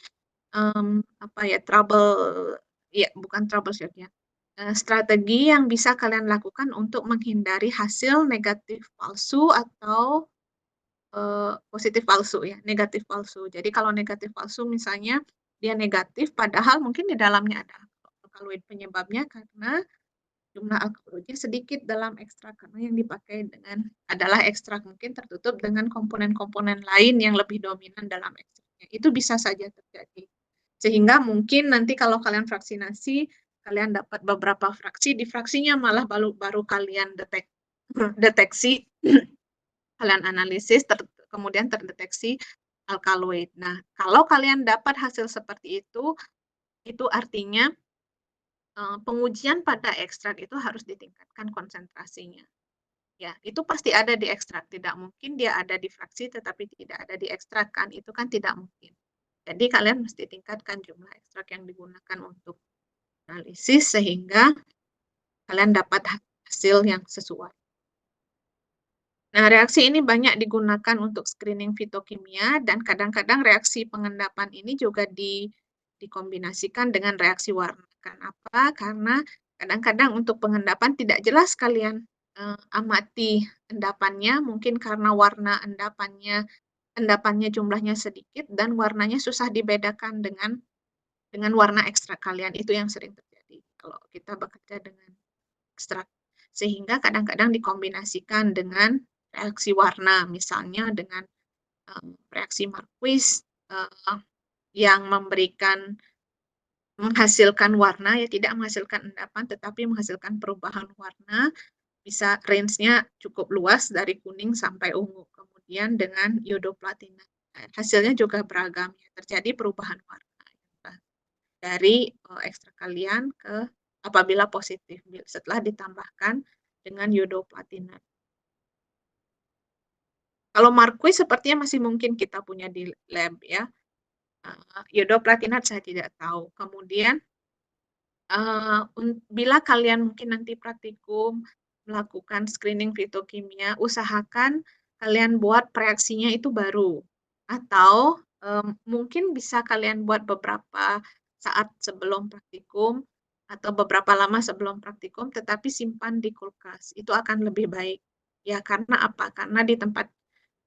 strategi yang bisa kalian lakukan untuk menghindari hasil negatif palsu atau positif palsu, ya, negatif palsu. Jadi kalau negatif palsu misalnya dia negatif padahal mungkin di dalamnya ada alkaloid, penyebabnya karena jumlah alkaloidnya sedikit dalam ekstrak, karena yang dipakai adalah ekstrak mungkin tertutup dengan komponen-komponen lain yang lebih dominan dalam ekstraknya. Itu bisa saja terjadi. Sehingga mungkin nanti kalau kalian vaksinasi, kalian dapat beberapa fraksi, di fraksinya malah baru kalian deteksi, kalian analisis, kemudian terdeteksi alkaloid. Nah, kalau kalian dapat hasil seperti itu artinya pengujian pada ekstrak itu harus ditingkatkan konsentrasinya. Ya, itu pasti ada di ekstrak, tidak mungkin dia ada di fraksi tetapi tidak ada di ekstrak kan, itu kan tidak mungkin. Jadi kalian mesti tingkatkan jumlah ekstrak yang digunakan untuk analisis sehingga kalian dapat hasil yang sesuai. Nah, reaksi ini banyak digunakan untuk screening fitokimia dan kadang-kadang reaksi pengendapan ini juga dikombinasikan dengan reaksi warna. Kenapa? Karena kadang-kadang untuk pengendapan tidak jelas kalian amati endapannya, mungkin karena warna endapannya jumlahnya sedikit dan warnanya susah dibedakan dengan warna ekstrak kalian. Itu yang sering terjadi kalau kita bekerja dengan ekstrak. Sehingga kadang-kadang dikombinasikan dengan reaksi warna, misalnya dengan reaksi Marquis yang menghasilkan warna, ya tidak menghasilkan endapan, tetapi menghasilkan perubahan warna, bisa range-nya cukup luas dari kuning sampai ungu. Kemudian dengan iodoplatina, hasilnya juga beragam, ya, terjadi perubahan warna dari ekstrak kalian ke apabila positif setelah ditambahkan dengan iodoplatina. Kalau Marquis sepertinya masih mungkin kita punya di lab ya. Iodoplatinat saya tidak tahu. Kemudian bila kalian mungkin nanti praktikum melakukan screening fitokimia, usahakan kalian buat reaksinya itu baru. Atau mungkin bisa kalian buat beberapa saat sebelum praktikum atau beberapa lama sebelum praktikum, tetapi simpan di kulkas. Itu akan lebih baik. Ya, karena apa? Karena di tempat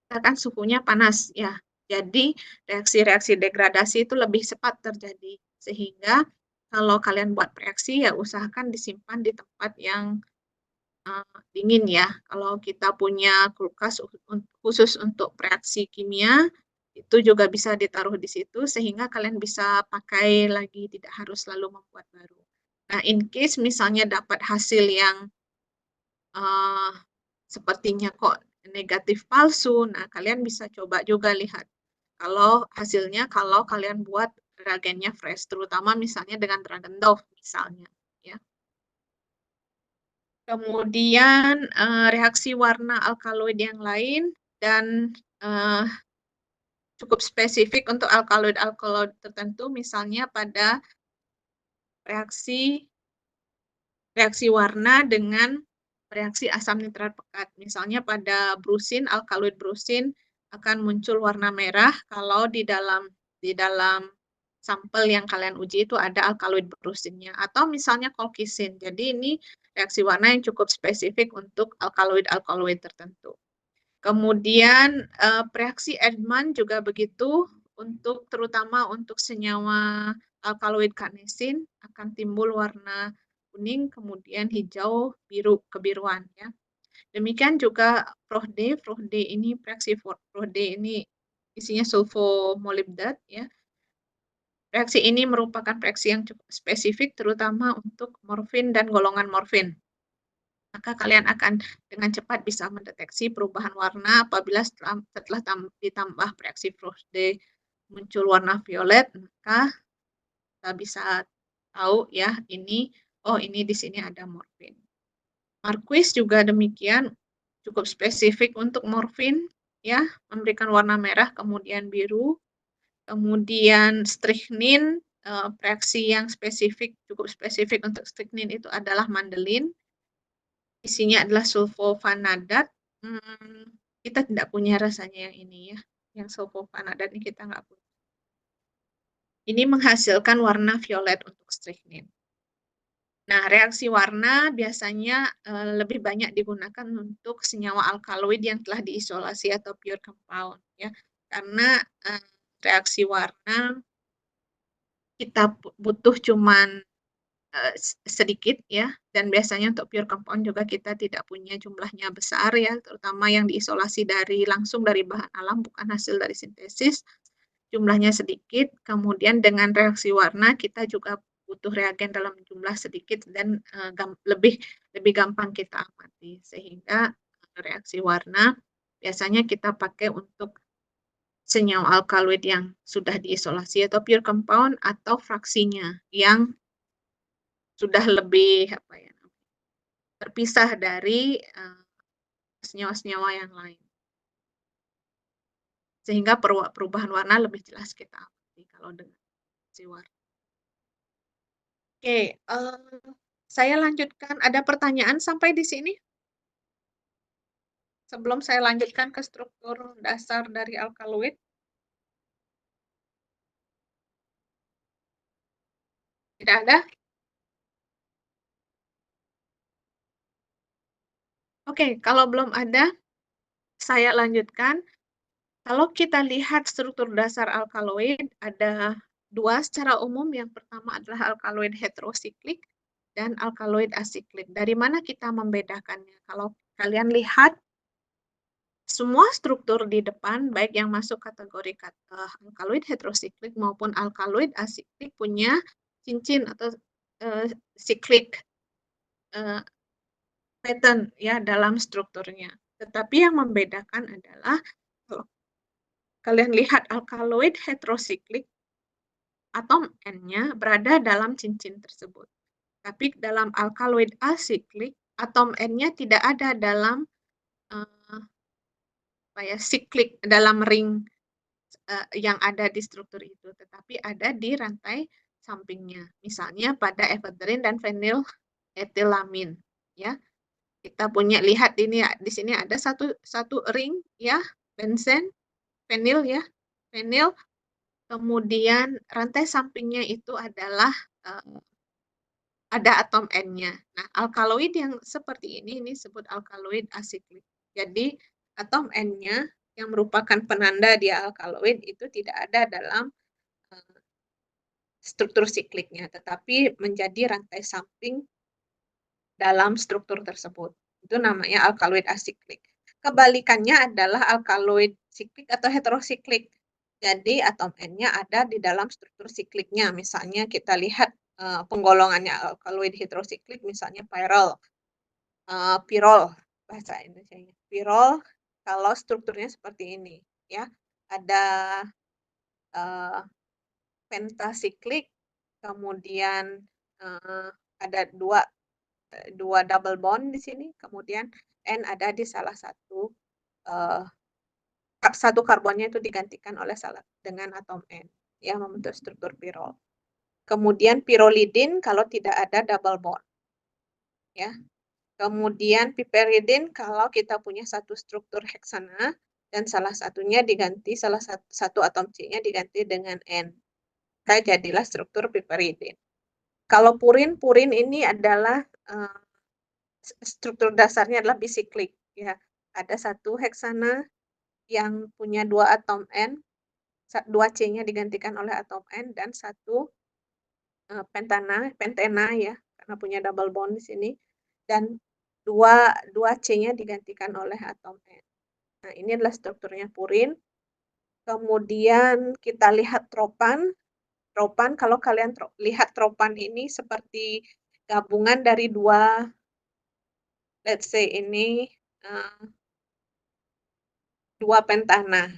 kita kan suhunya panas ya. Jadi reaksi-reaksi degradasi itu lebih cepat terjadi. Sehingga kalau kalian buat reaksi ya usahakan disimpan di tempat yang dingin ya. Kalau kita punya kulkas khusus untuk reaksi kimia, itu juga bisa ditaruh di situ sehingga kalian bisa pakai lagi, tidak harus selalu membuat baru. Nah, in case misalnya dapat hasil yang sepertinya kok negatif palsu, nah kalian bisa coba juga lihat kalau hasilnya kalau kalian buat reagennya fresh, terutama misalnya dengan Dragon Dove misalnya, ya. Kemudian reaksi warna alkaloid yang lain dan cukup spesifik untuk alkaloid tertentu, misalnya pada reaksi warna dengan reaksi asam nitrat pekat. Misalnya pada brusin, alkaloid brusin akan muncul warna merah kalau di dalam sampel yang kalian uji itu ada alkaloid brusinnya. Atau misalnya kolkisin. Jadi ini reaksi warna yang cukup spesifik untuk alkaloid tertentu. Kemudian reaksi Erdmann juga begitu, terutama untuk senyawa alkaloid karnisin akan timbul warna kuning, kemudian hijau, biru, kebiruan ya. Demikian juga Frohde ini reaksi Frohde ini isinya sulfomolybdat ya. Reaksi ini merupakan reaksi yang cukup spesifik terutama untuk morfin dan golongan morfin. Maka kalian akan dengan cepat bisa mendeteksi perubahan warna apabila setelah ditambah reaksi Frohde muncul warna violet, maka kita bisa tahu ya ini di sini ada morfin. Marquis juga demikian cukup spesifik untuk morfin ya, memberikan warna merah kemudian biru. Kemudian strychnine reaksi yang cukup spesifik untuk strychnine itu adalah mandelin. Isinya adalah sulfovanadat. Kita tidak punya rasanya yang ini ya, yang sulfovanadat ini kita nggak punya. Ini menghasilkan warna violet untuk strychnine. Nah, reaksi warna biasanya lebih banyak digunakan untuk senyawa alkaloid yang telah diisolasi atau pure compound ya. Karena reaksi warna kita butuh cuman sedikit ya, dan biasanya untuk pure compound juga kita tidak punya jumlahnya besar ya, terutama yang diisolasi langsung dari bahan alam bukan hasil dari sintesis, jumlahnya sedikit. Kemudian dengan reaksi warna kita juga butuh reagen dalam jumlah sedikit dan lebih gampang kita amati, sehingga reaksi warna biasanya kita pakai untuk senyawa alkaloid yang sudah diisolasi atau pure compound atau fraksinya yang sudah lebih terpisah dari senyawa-senyawa yang lain. Sehingga perubahan warna lebih jelas kita amati kalau dengan si warna. Oke, saya lanjutkan. Ada pertanyaan sampai di sini? Sebelum saya lanjutkan ke struktur dasar dari alkaloid. Tidak ada? Oke, kalau belum ada, saya lanjutkan. Kalau kita lihat struktur dasar alkaloid, ada dua secara umum. Yang pertama adalah alkaloid heterosiklik dan alkaloid asiklik. Dari mana kita membedakannya? Kalau kalian lihat, semua struktur di depan, baik yang masuk kategori alkaloid heterosiklik maupun alkaloid asiklik, punya cincin atau siklik pattern ya dalam strukturnya. Tetapi yang membedakan adalah kalau kalian lihat alkaloid heterosiklik, atom N-nya berada dalam cincin tersebut. Tapi dalam alkaloid asiklik, atom N-nya tidak ada dalam siklik, dalam ring yang ada di struktur itu, tetapi ada di rantai sampingnya. Misalnya pada efedrin dan feniletilamin, ya. Kita punya, lihat ini ya, di sini ada satu ring ya, benzen, fenil ya, fenil. Kemudian rantai sampingnya itu adalah ada atom N-nya. Nah, alkaloid yang seperti ini disebut alkaloid asiklik. Jadi atom N-nya yang merupakan penanda dia alkaloid itu tidak ada dalam struktur sikliknya, tetapi menjadi rantai samping dalam struktur tersebut. Itu namanya alkaloid asiklik. Kebalikannya adalah alkaloid siklik atau heterosiklik. Jadi atom N-nya ada di dalam struktur sikliknya. Misalnya kita lihat penggolongannya alkaloid heterosiklik, misalnya pirol bahasa Indonesianya. Pirol kalau strukturnya seperti ini, ya. Ada pentasiklik, kemudian ada dua double bond di sini, kemudian N ada di salah satu karbonnya itu digantikan oleh dengan atom N, yang membentuk struktur pirol. Kemudian pirolidin kalau tidak ada double bond, ya. Kemudian piperidin kalau kita punya satu struktur heksana dan salah satunya diganti, salah satu atom C-nya diganti dengan N, maka jadilah struktur piperidin. Kalau purin ini adalah struktur dasarnya adalah bisiklik, ya. Ada satu heksana yang punya dua atom N, dua C-nya digantikan oleh atom N, dan satu pentena ya, karena punya double bond di sini, dan dua C-nya digantikan oleh atom N. Nah, ini adalah strukturnya purin. Kemudian kita lihat tropan. Tropan, kalau kalian lihat tropan ini seperti gabungan dari dua, let's say ini dua pentana.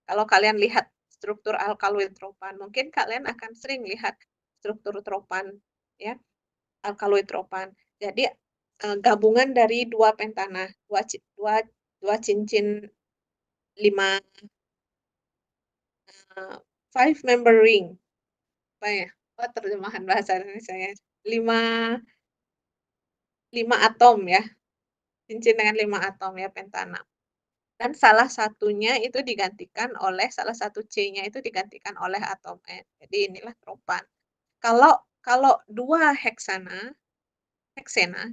Kalau kalian lihat struktur alkaloid tropan, mungkin kalian akan sering lihat struktur tropan, ya, alkaloid tropan. Jadi gabungan dari dua pentana, dua cincin 5 member ring. Apa ya? Terjemahan bahasa Indonesia-nya. 5 atom ya. Cincin dengan 5 atom ya, pentana. Dan salah satunya itu digantikan oleh, salah satu C-nya itu digantikan oleh atom N. Jadi inilah tropan. Kalau dua heksana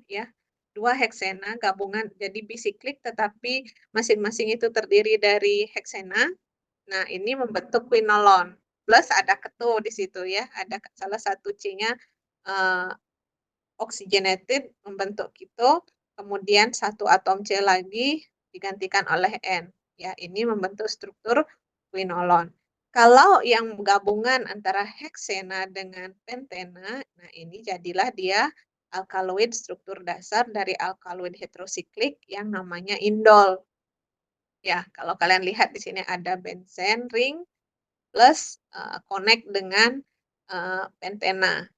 ya, dua heksena gabungan jadi bisiklik, tetapi masing-masing itu terdiri dari heksena. Nah, ini membentuk quinolon. Plus ada ketu di situ ya, ada salah satu C-nya oxygenated membentuk keto, kemudian satu atom C lagi digantikan oleh N. Ya, ini membentuk struktur quinolon. Kalau yang gabungan antara heksena dengan pentena, nah ini jadilah dia alkaloid struktur dasar dari alkaloid heterosiklik yang namanya indol. Ya, kalau kalian lihat di sini ada benzen ring plus connect dengan pentena.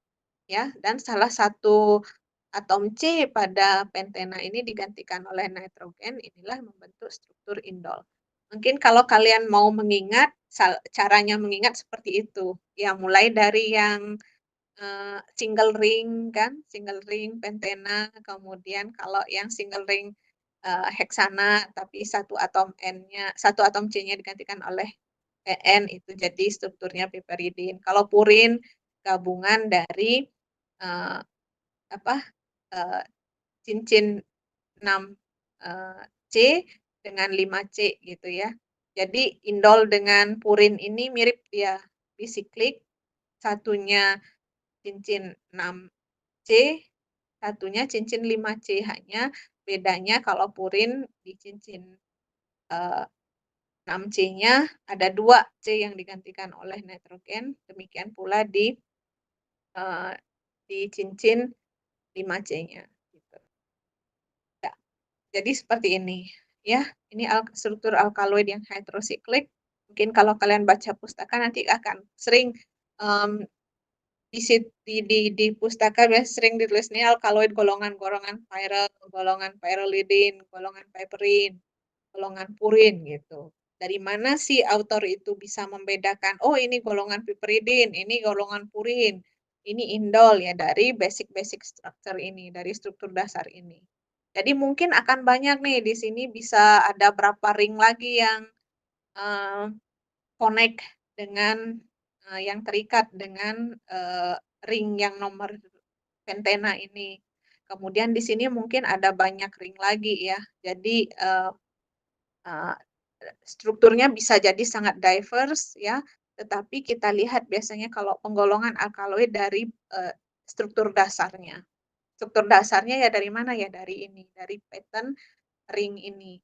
ya, dan salah satu atom C pada pentena ini digantikan oleh nitrogen, inilah membentuk struktur indol. Mungkin kalau kalian mau mengingat, caranya mengingat seperti itu, ya mulai dari yang single ring kan, single ring pentena, kemudian kalau yang single ring heksana, tapi satu atom C-nya digantikan oleh En, itu jadi strukturnya piperidin. Kalau purin gabungan dari uh, apa cincin 6 C dengan 5C gitu ya. Jadi indol dengan purin ini mirip dia, bisiklik, satunya cincin 6C, satunya cincin 5C, hanya bedanya kalau purin di cincin 6C-nya ada 2 C yang digantikan oleh nitrogen, demikian pula di cincin 5C-nya gitu. Ya, jadi seperti ini ya. Ini struktur alkaloid yang heterosiklik. Mungkin kalau kalian baca pustaka nanti akan sering di pustaka biasa sering ditulis nih alkaloid golongan-golongan pyrrole, golongan pyrrolidin, golongan piperin, golongan purin gitu. Dari mana sih autor itu bisa membedakan, oh ini golongan piperidin, ini golongan purin, ini indol ya, dari basic structure ini, dari struktur dasar ini. Jadi mungkin akan banyak nih di sini bisa ada berapa ring lagi yang connect dengan yang terikat dengan ring yang nomor pentena ini. Kemudian di sini mungkin ada banyak ring lagi ya. Jadi strukturnya bisa jadi sangat diverse ya. Tetapi kita lihat biasanya kalau penggolongan alkaloid dari struktur dasarnya. Struktur dasarnya ya dari mana ya? Dari ini, dari pattern ring ini.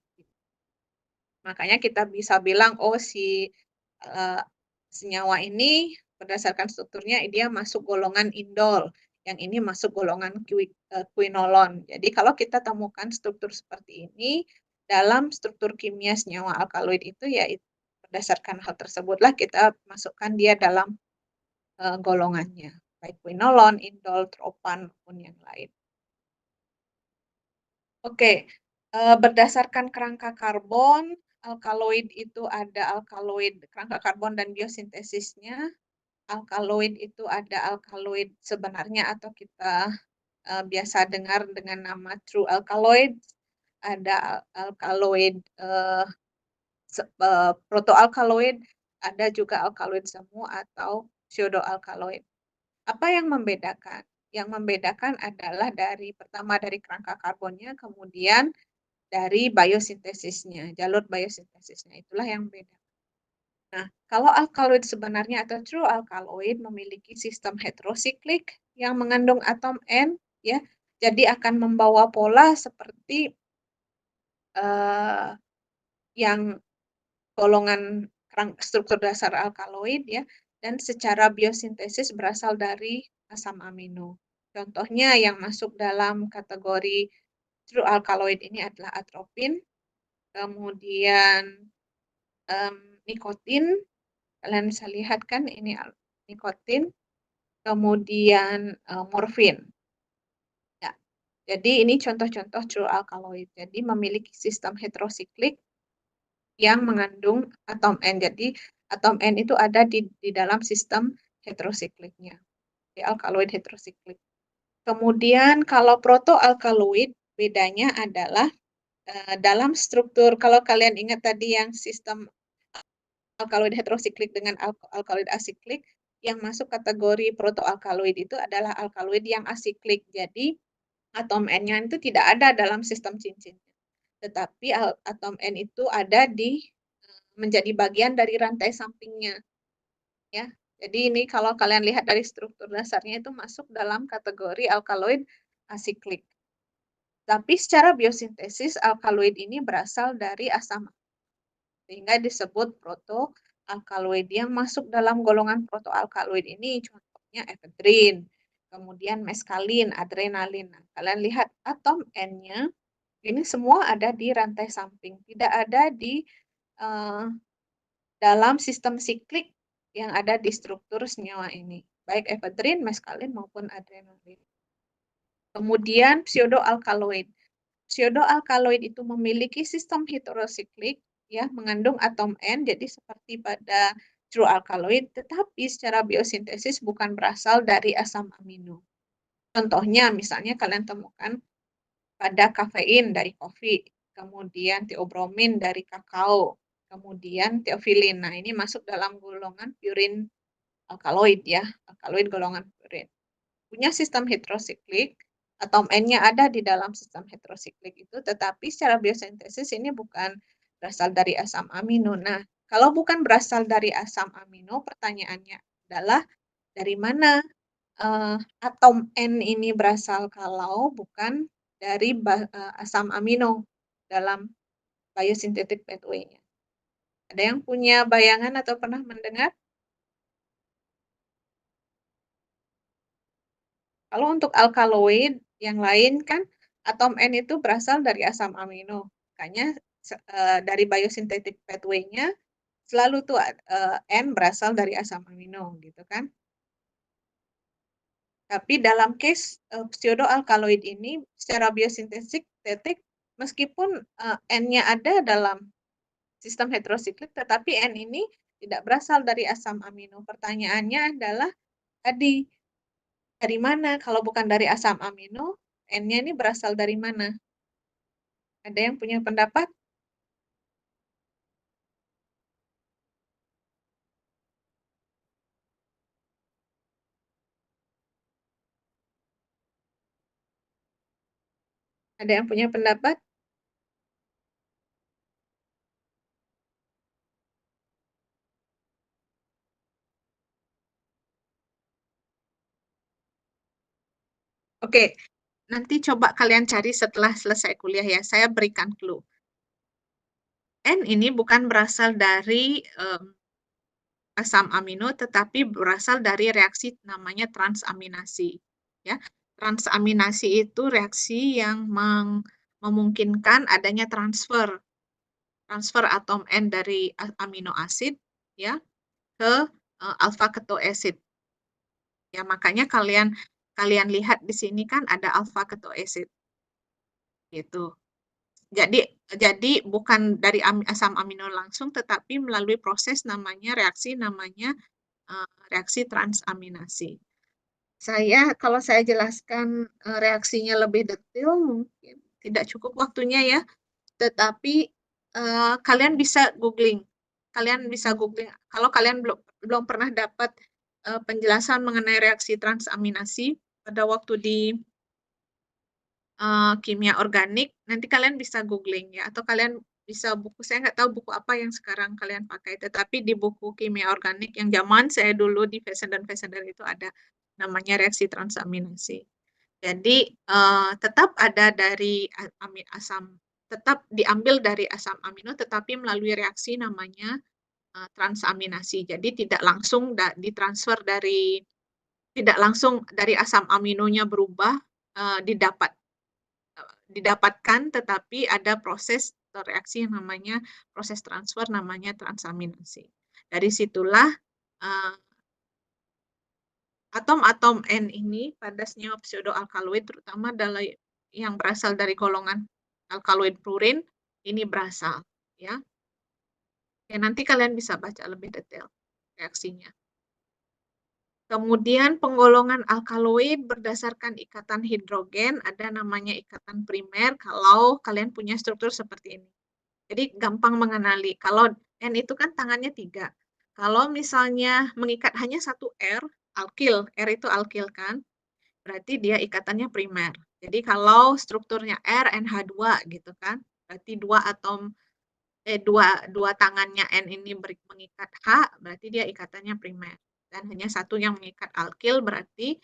Makanya kita bisa bilang, oh si senyawa ini berdasarkan strukturnya dia masuk golongan indol, yang ini masuk golongan quinolon. Jadi kalau kita temukan struktur seperti ini dalam struktur kimia senyawa alkaloid itu ya berdasarkan hal tersebutlah kita masukkan dia dalam golongannya, baik quinolon, indol, tropan maupun yang lain. Oke, berdasarkan kerangka karbon, alkaloid itu ada alkaloid kerangka karbon dan biosintesisnya. Alkaloid itu ada alkaloid sebenarnya atau kita biasa dengar dengan nama true alkaloid, ada alkaloid protoalkaloid, ada juga alkaloid semu atau pseudoalkaloid. Apa yang membedakan? Yang membedakan adalah pertama dari kerangka karbonnya, kemudian dari biosintesisnya, jalur biosintesisnya, itulah yang beda. Nah, kalau alkaloid sebenarnya atau true alkaloid memiliki sistem heterosiklik yang mengandung atom N, ya, jadi akan membawa pola seperti yang golongan struktur dasar alkaloid, ya, dan secara biosintesis berasal dari asam amino. Contohnya yang masuk dalam kategori true alkaloid ini adalah atropin, kemudian nikotin, kalian bisa lihat kan ini nikotin, kemudian morfin. Ya. Jadi ini contoh-contoh true alkaloid. Jadi memiliki sistem heterosiklik yang mengandung atom N. Jadi atom N itu ada di dalam sistem heterosikliknya. Di alkaloid heterosiklik. Kemudian kalau protoalkaloid bedanya adalah dalam struktur, kalau kalian ingat tadi yang sistem alkaloid heterosiklik dengan alkaloid asiklik, yang masuk kategori protoalkaloid itu adalah alkaloid yang asiklik. Jadi atom N-nya itu tidak ada dalam sistem cincinnya. Tetapi atom N itu ada menjadi bagian dari rantai sampingnya. Ya. Jadi ini kalau kalian lihat dari struktur dasarnya itu masuk dalam kategori alkaloid asiklik. Tapi secara biosintesis alkaloid ini berasal dari asam sehingga disebut protoalkaloid. Yang masuk dalam golongan protoalkaloid ini contohnya efedrin, kemudian meskalin, adrenalin. Nah, kalian lihat atom N-nya ini semua ada di rantai samping, tidak ada di dalam sistem siklik yang ada di struktur senyawa ini. baik efedrin, meskalin maupun adrenalin. Kemudian pseudoalkaloid. Pseudoalkaloid itu memiliki sistem heterosiklik, ya, mengandung atom N, jadi seperti pada true alkaloid, tetapi secara biosintesis bukan berasal dari asam amino. Contohnya, misalnya kalian temukan pada kafein dari kopi, kemudian teobromin dari kakao, kemudian teofilin. Nah, ini masuk dalam golongan purine alkaloid, ya, alkaloid golongan purine. Punya sistem heterosiklik, atom N-nya ada di dalam sistem heterosiklik itu, tetapi secara biosintesis ini bukan berasal dari asam amino. Nah, kalau bukan berasal dari asam amino, pertanyaannya adalah dari mana atom N ini berasal kalau bukan dari asam amino dalam biosynthetic pathway-nya. Ada yang punya bayangan atau pernah mendengar? Kalau untuk alkaloid yang lain kan atom N itu berasal dari asam amino. Makanya dari biosynthetic pathway-nya selalu tuh N berasal dari asam amino gitu kan. Tapi dalam case pseudoalkaloid ini secara biosintetik meskipun N-nya ada dalam sistem heterosiklik, tetapi N ini tidak berasal dari asam amino. Pertanyaannya adalah tadi dari mana? Kalau bukan dari asam amino, N-nya ini berasal dari mana? Ada yang punya pendapat? Ada yang punya pendapat? Oke, nanti coba kalian cari setelah selesai kuliah ya. Saya berikan clue. N ini bukan berasal dari asam amino, tetapi berasal dari reaksi namanya transaminasi. Ya, transaminasi itu reaksi yang memungkinkan adanya transfer atom N dari amino asid, ya, ke alpha ketoasid. Ya, makanya kalian lihat di sini kan ada alpha ketoasid. Gitu. Jadi bukan dari asam amino langsung, tetapi melalui proses reaksi namanya reaksi transaminasi. Kalau saya jelaskan reaksinya lebih detail, mungkin tidak cukup waktunya ya, tetapi kalian bisa googling. Kalau kalian belum pernah dapat penjelasan mengenai reaksi transaminasi pada waktu di kimia organik, nanti kalian bisa googling ya, atau kalian bisa buku, saya nggak tahu buku apa yang sekarang kalian pakai, tetapi di buku kimia organik yang zaman saya dulu di Fessenden itu ada namanya reaksi transaminasi. Jadi tetap ada dari tetap diambil dari asam amino, tetapi melalui reaksi namanya transaminasi. Jadi tidak langsung tidak langsung dari asam aminonya berubah didapatkan, tetapi ada proses reaksi yang namanya proses transfer namanya transaminasi. Dari situlah atom-atom N ini pada senyawa pseudoalkaloid, terutama yang berasal dari golongan alkaloid purine, ini berasal, ya. Ya, nanti kalian bisa baca lebih detail reaksinya. Kemudian penggolongan alkaloid berdasarkan ikatan hidrogen, ada namanya ikatan primer kalau kalian punya struktur seperti ini. Jadi gampang mengenali. Kalau N itu kan tangannya 3. Kalau misalnya mengikat hanya satu R, alkil, R itu alkil kan, berarti dia ikatannya primer. Jadi kalau strukturnya R, NH2 gitu kan, berarti dua tangannya N ini mengikat H, berarti dia ikatannya primer. Dan hanya satu yang mengikat alkil, berarti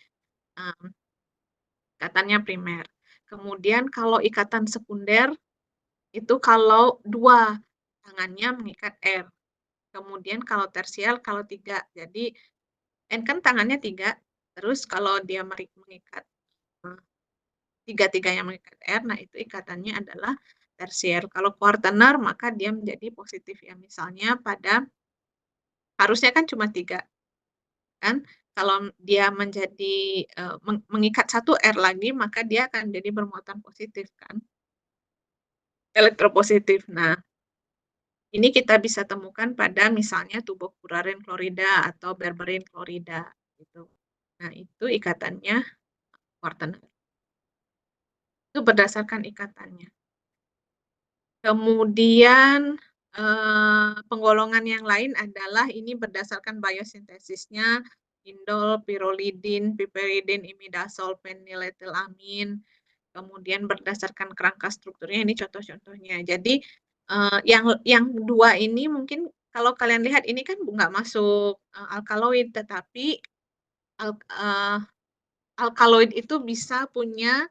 ikatannya primer. Kemudian kalau ikatan sekunder, itu kalau dua tangannya mengikat R. Kemudian kalau tersier, kalau 3. Jadi N kan tangannya 3, terus kalau dia mengikat tiga-tiganya mengikat R, nah itu ikatannya adalah tersier. Kalau kuartener, maka dia menjadi positif ya. Misalnya harusnya kan cuma 3, kan? kalau dia menjadi mengikat satu R lagi, maka dia akan jadi bermuatan positif kan, elektropositif. Nah, ini kita bisa temukan pada misalnya tubokurarin klorida atau berberin klorida gitu. Nah, itu ikatannya quaternary. Itu berdasarkan ikatannya. Kemudian penggolongan yang lain adalah ini berdasarkan biosintesisnya, indol, pyrrolidin, piperidin, imidazol, phenyletilamin. Kemudian berdasarkan kerangka strukturnya, ini contoh-contohnya. Jadi yang dua ini mungkin kalau kalian lihat ini kan nggak masuk alkaloid, tetapi alkaloid itu bisa punya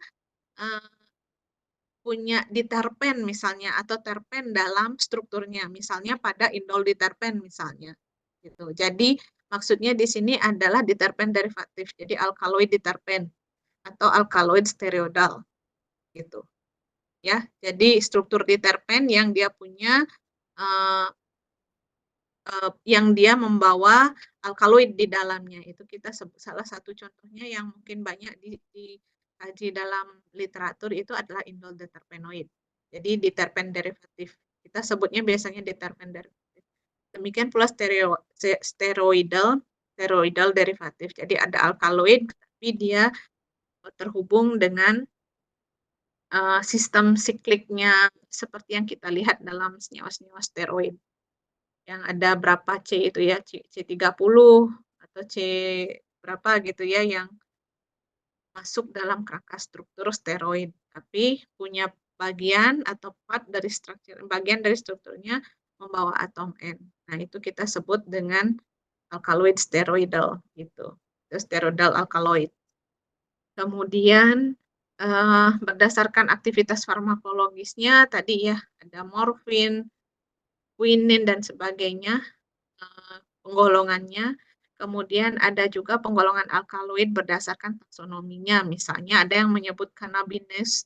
diterpen misalnya atau terpen dalam strukturnya, misalnya pada indol diterpen misalnya. Gitu. Jadi maksudnya di sini adalah diterpen derivatif, jadi alkaloid diterpen atau alkaloid stereodal gitu. Ya, jadi struktur diterpen yang dia punya yang dia membawa alkaloid di dalamnya. Itu kita salah satu contohnya yang mungkin banyak dikaji dalam literatur itu adalah indol deterpenoid. Jadi diterpen derivatif. Kita sebutnya biasanya diterpen derivatif. Demikian pula steroidal derivatif. Jadi ada alkaloid tapi dia terhubung dengan sistem sikliknya seperti yang kita lihat dalam senyawa-senyawa steroid. Yang ada berapa C itu ya, C30 atau C berapa gitu ya yang masuk dalam kerangka struktur steroid, tapi punya bagian atau bagian dari strukturnya membawa atom N. Nah, itu kita sebut dengan alkaloid steroidal gitu. Steroidal alkaloid. Kemudian berdasarkan aktivitas farmakologisnya tadi ya ada morfin, quinin dan sebagainya penggolongannya. Kemudian ada juga penggolongan alkaloid berdasarkan taksonominya. Misalnya ada yang menyebut cannabinaceous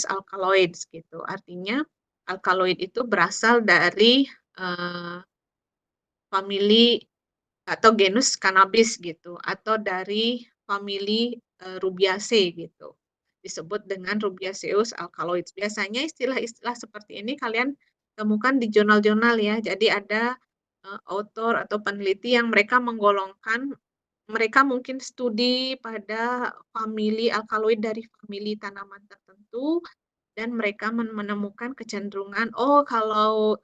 alkaloids gitu. Artinya alkaloid itu berasal dari famili atau genus cannabis gitu atau dari famili Rubiaceae gitu. Disebut dengan Rubiaceous alkaloids. Biasanya istilah-istilah seperti ini kalian temukan di jurnal-jurnal ya. Jadi ada author atau peneliti yang mereka menggolongkan, mereka mungkin studi pada famili alkaloid dari famili tanaman tertentu dan mereka menemukan kecenderungan, oh kalau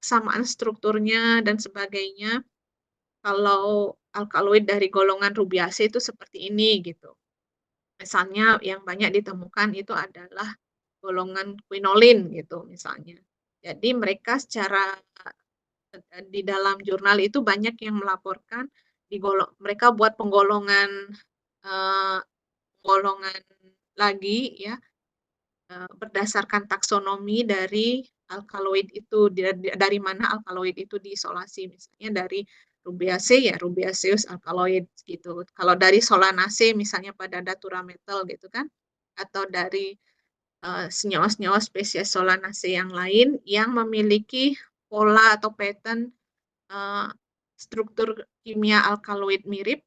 kesamaan strukturnya dan sebagainya, kalau alkaloid dari golongan Rubiaceae itu seperti ini gitu. Misalnya yang banyak ditemukan itu adalah golongan quinolin gitu misalnya. Jadi mereka secara di dalam jurnal itu banyak yang melaporkan mereka buat penggolongan lagi ya berdasarkan taksonomi dari alkaloid itu dari mana alkaloid itu diisolasi, misalnya dari Rubiaceae ya Rubiaceous alkaloid gitu. Kalau dari Solanaceae misalnya pada Datura metal gitu kan, atau dari senyawa-senyawa spesies Solanaceae yang lain yang memiliki pola atau pattern struktur kimia alkaloid mirip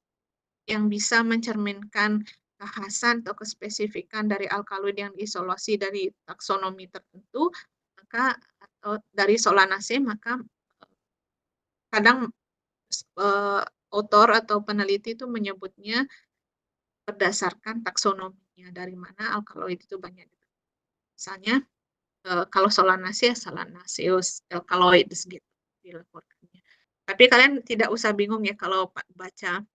yang bisa mencerminkan kekhasan atau kespesifikan dari alkaloid yang diisolasi dari taksonomi tertentu, maka atau dari Solanaceae, maka kadang autor atau peneliti itu menyebutnya berdasarkan taksonominya dari mana alkaloid itu banyak. Misalnya kalau Solanaceae, Solanaceous alkaloids gitu dilaporkannya. Tapi kalian tidak usah bingung ya kalau baca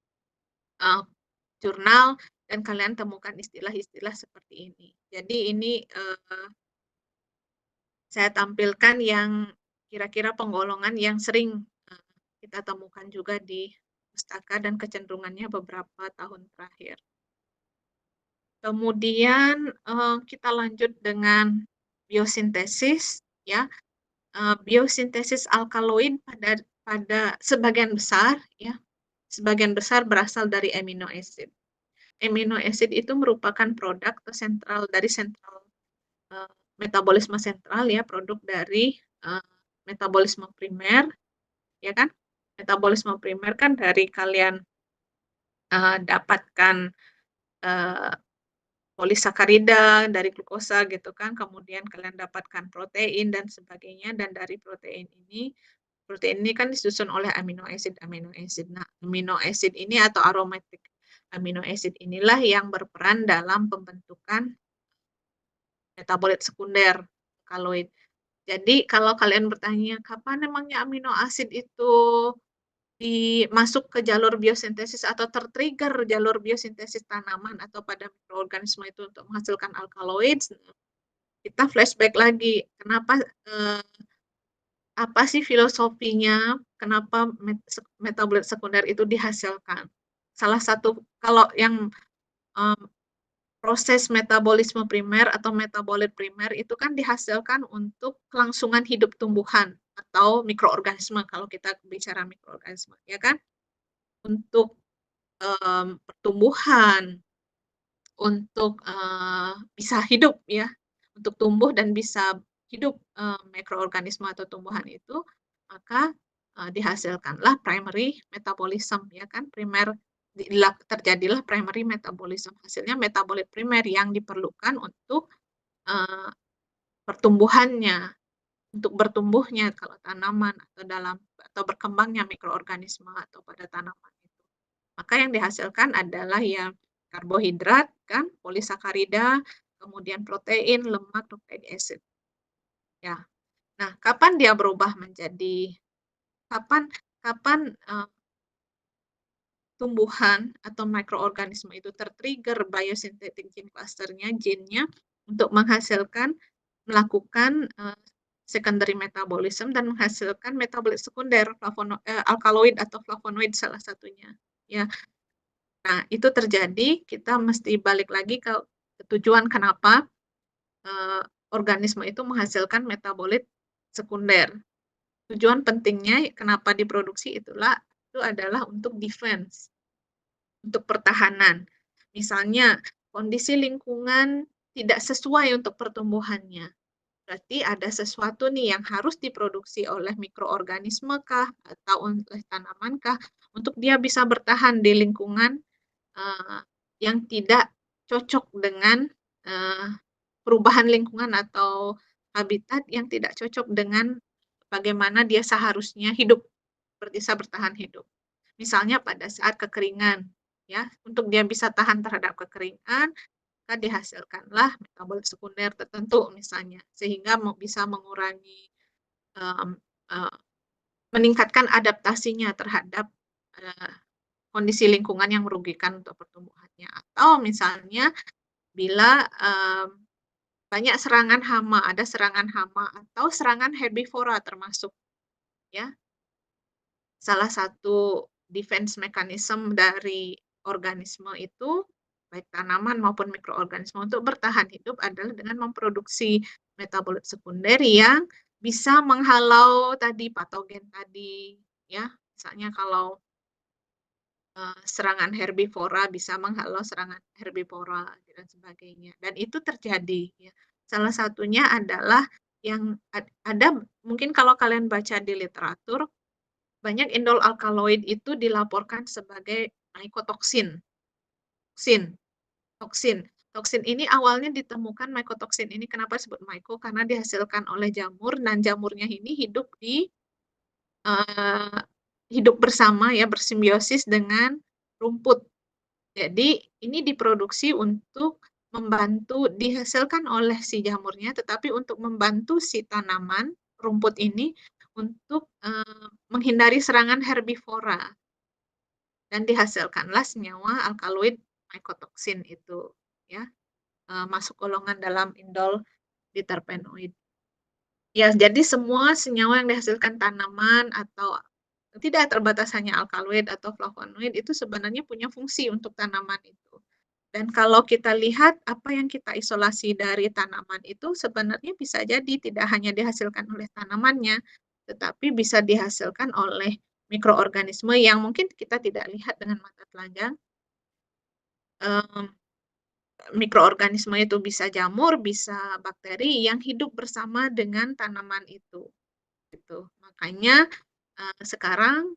jurnal dan kalian temukan istilah-istilah seperti ini. Jadi ini saya tampilkan yang kira-kira penggolongan yang sering kita temukan juga di pustaka dan kecenderungannya beberapa tahun terakhir. Kemudian kita lanjut dengan biosintesis ya. Biosintesis alkaloid pada sebagian besar ya, sebagian besar berasal dari amino acid. Amino acid itu merupakan produk atau sentral metabolisme sentral ya, produk dari metabolisme primer ya kan. Metabolisme primer kan dari kalian dapatkan polisakarida dari glukosa gitu kan, kemudian kalian dapatkan protein dan sebagainya, dan dari protein ini kan disusun oleh amino acid. Nah, amino acid ini atau aromatic amino acid inilah yang berperan dalam pembentukan metabolit sekunder alkaloid. Jadi kalau kalian bertanya kapan emangnya amino acid itu masuk ke jalur biosintesis atau tertrigger jalur biosintesis tanaman atau pada mikroorganisme itu untuk menghasilkan alkaloid, kita flashback lagi. Kenapa apa sih filosofinya? Kenapa metabolit sekunder itu dihasilkan? Salah satu kalau yang proses metabolisme primer atau metabolit primer itu kan dihasilkan untuk kelangsungan hidup tumbuhan atau mikroorganisme kalau kita bicara mikroorganisme, ya kan? Untuk pertumbuhan, untuk bisa hidup ya, untuk tumbuh dan bisa hidup mikroorganisme atau tumbuhan itu, maka dihasilkanlah primary metabolism ya kan, terjadilah primary metabolism, hasilnya metabolit primer yang diperlukan untuk pertumbuhannya, untuk bertumbuhnya kalau tanaman atau berkembangnya mikroorganisme atau pada tanaman itu. Maka yang dihasilkan adalah yang karbohidrat kan, polisakarida, kemudian protein, lemak, nucleic acid. Ya. Nah, kapan dia berubah menjadi kapan tumbuhan atau mikroorganisme itu tertrigger biosynthetic gene cluster-nya, gennya untuk melakukan secondary metabolism dan menghasilkan metabolit sekunder, alkaloid atau flavonoid salah satunya. Ya. Nah, itu terjadi, kita mesti balik lagi ke tujuan kenapa organisme itu menghasilkan metabolit sekunder. Tujuan pentingnya kenapa diproduksi itu adalah untuk defense, untuk pertahanan. Misalnya, kondisi lingkungan tidak sesuai untuk pertumbuhannya. Berarti ada sesuatu nih yang harus diproduksi oleh mikroorganisme kah atau oleh tanaman kah untuk dia bisa bertahan di lingkungan yang tidak cocok dengan perubahan lingkungan atau habitat yang tidak cocok dengan bagaimana dia seharusnya hidup, bisa bertahan hidup. Misalnya pada saat kekeringan, ya, untuk dia bisa tahan terhadap kekeringan, maka dihasilkanlah metabolit sekunder tertentu misalnya, sehingga bisa mengurangi, meningkatkan adaptasinya terhadap kondisi lingkungan yang merugikan untuk pertumbuhannya. Atau misalnya bila banyak serangan hama, ada serangan hama atau serangan herbivora termasuk, ya. Salah satu defense mechanism dari organisme itu, baik tanaman maupun mikroorganisme untuk bertahan hidup adalah dengan memproduksi metabolit sekunder yang bisa menghalau tadi patogen tadi, ya. Misalnya kalau serangan herbivora bisa menghalau serangan herbivora dan sebagainya. Dan itu terjadi ya. Salah satunya adalah yang ada mungkin kalau kalian baca di literatur banyak indol alkaloid itu dilaporkan sebagai mycotoxin. Toksin ini awalnya ditemukan mycotoxin ini kenapa disebut myco karena dihasilkan oleh jamur dan jamurnya ini hidup bersama ya, bersimbiosis dengan rumput. Jadi ini diproduksi untuk dihasilkan oleh si jamurnya, tetapi untuk membantu si tanaman rumput ini untuk menghindari serangan herbivora. Dan dihasilkanlah senyawa alkaloid mycotoxin itu, ya, masuk golongan dalam indol diterpenoid. Ya, jadi semua senyawa yang dihasilkan tanaman atau tidak terbatas hanya alkaloid atau flavonoid itu sebenarnya punya fungsi untuk tanaman itu. Dan kalau kita lihat apa yang kita isolasi dari tanaman itu sebenarnya bisa jadi tidak hanya dihasilkan oleh tanamannya, tetapi bisa dihasilkan oleh mikroorganisme yang mungkin kita tidak lihat dengan mata telanjang. Mikroorganisme itu bisa jamur, bisa bakteri yang hidup bersama dengan tanaman itu. Gitu. Makanya sekarang